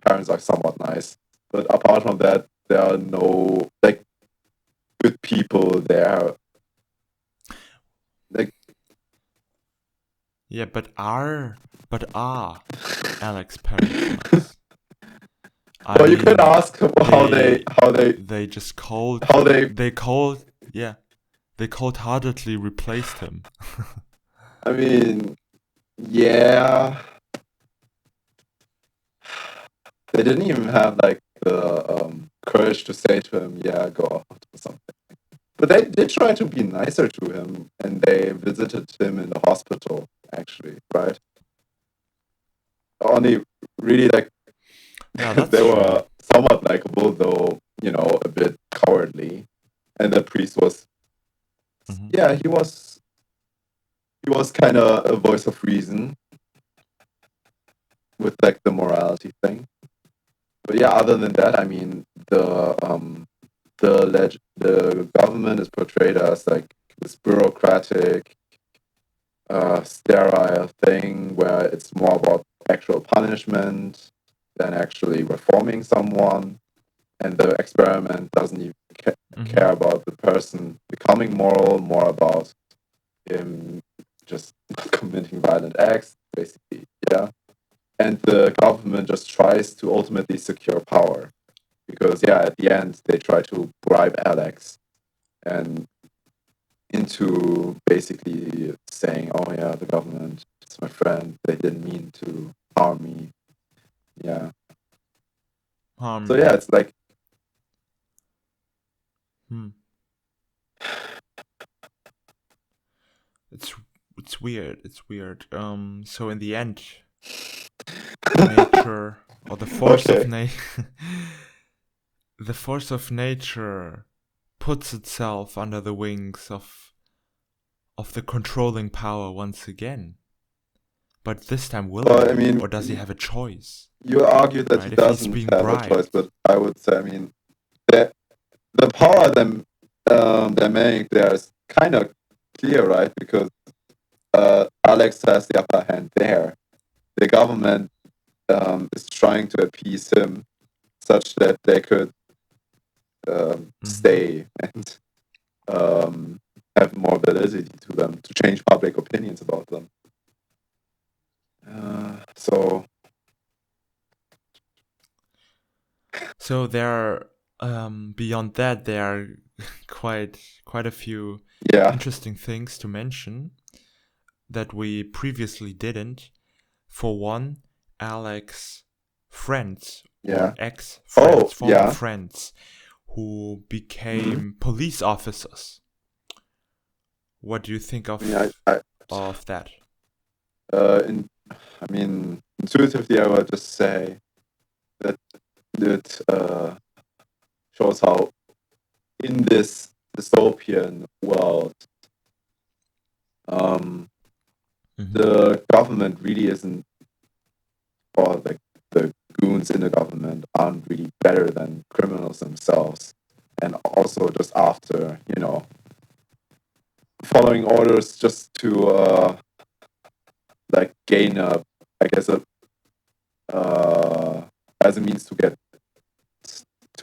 parents are somewhat nice, but apart from that, there are no like good people there. Like, yeah, but are Alex's parents nice? Well, you could ask how they just cold they cold-heartedly replaced him. I mean, yeah, they didn't even have like the courage to say to him, "Yeah, go out" or something. But they did try to be nicer to him, and they visited him in the hospital. Actually, right? Only really like they were somewhat likable, though, you know, a bit cowardly. And the priest was, yeah, he was kind of a voice of reason with like the morality thing. But yeah, other than that, I mean, the government is portrayed as like this bureaucratic, sterile thing where it's more about actual punishment than actually reforming someone, and the experiment doesn't even care about the person becoming moral, more about him just committing violent acts, basically, yeah. And the government just tries to ultimately secure power, because yeah, at the end they try to bribe Alex and into basically saying, "Oh yeah, the government is my friend. They didn't mean to harm me." Yeah. So yeah, it's like. It's weird. So in the end, nature, or the force of nature, the force of nature puts itself under the wings of the controlling power once again. But this time will Well, he? I mean, Or does he have a choice? you argue that Right, he if he's doesn't being have a choice, bribed. but I would say, I mean, the power they're making there is kind of clear, right? Because Alex has the upper hand there. The government is trying to appease him such that they could stay and have more validity to them, to change public opinions about them. So there are, beyond that, there are quite a few interesting things to mention that we previously didn't. For one, Alex's friends or ex-friends, former friends, who became police officers. What do you think of that? I mean, intuitively, I would just say that it shows how in this dystopian world, the government really isn't, or like the goons in the government aren't really better than criminals themselves. And also just after, following orders just to like gain as a means to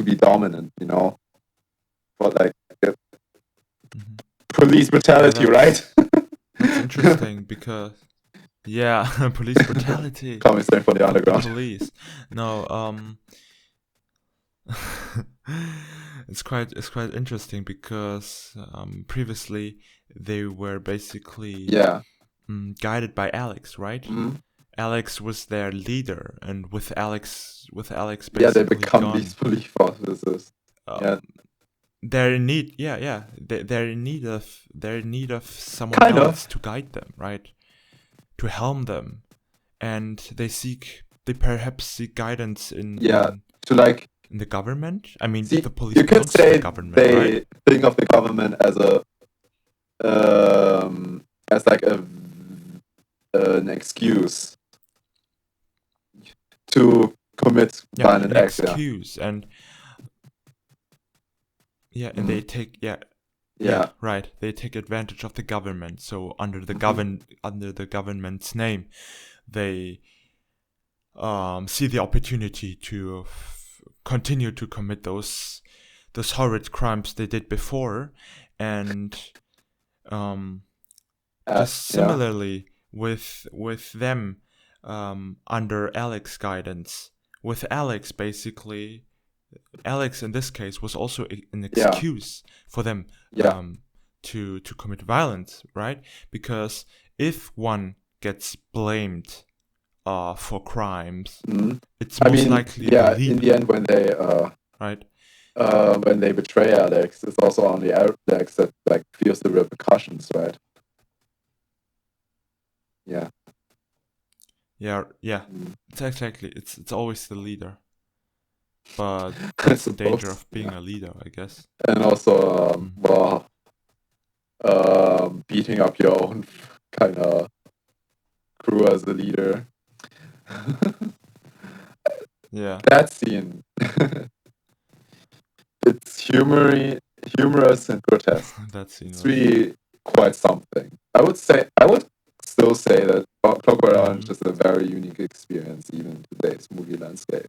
be dominant, but like police brutality, right? That's interesting because police brutality. Coming straight from the underground. Police. No, it's quite interesting because previously they were basically guided by Alex, right? Alex was their leader, and with Alex basically they become these police officers. They're in need. They're in need of someone else to guide them, right? To helm them, and they perhaps seek guidance in the government. I mean, the police you could say the government, they right? think of the government as an excuse to commit violent acts. Excuse and they take right. They take advantage of the government. So under the government's name, they see the opportunity to continue to commit those horrid crimes they did before, and just similarly with them under Alex's guidance. With Alex, basically, Alex in this case was also an excuse for them to commit violence, right? Because if one gets blamed for crimes, it's most likely the leader. In the end, when they when they betray Alex, it's also only Alex that like feels the repercussions, right? It's exactly, it's always the leader, but that's the danger of being a leader, I guess. And also beating up your own kind of crew as the leader. That scene, it's humorous and grotesque. That scene, it's really quite something. I would still say that Clockwork Orange is a very unique experience, even in today's movie landscape.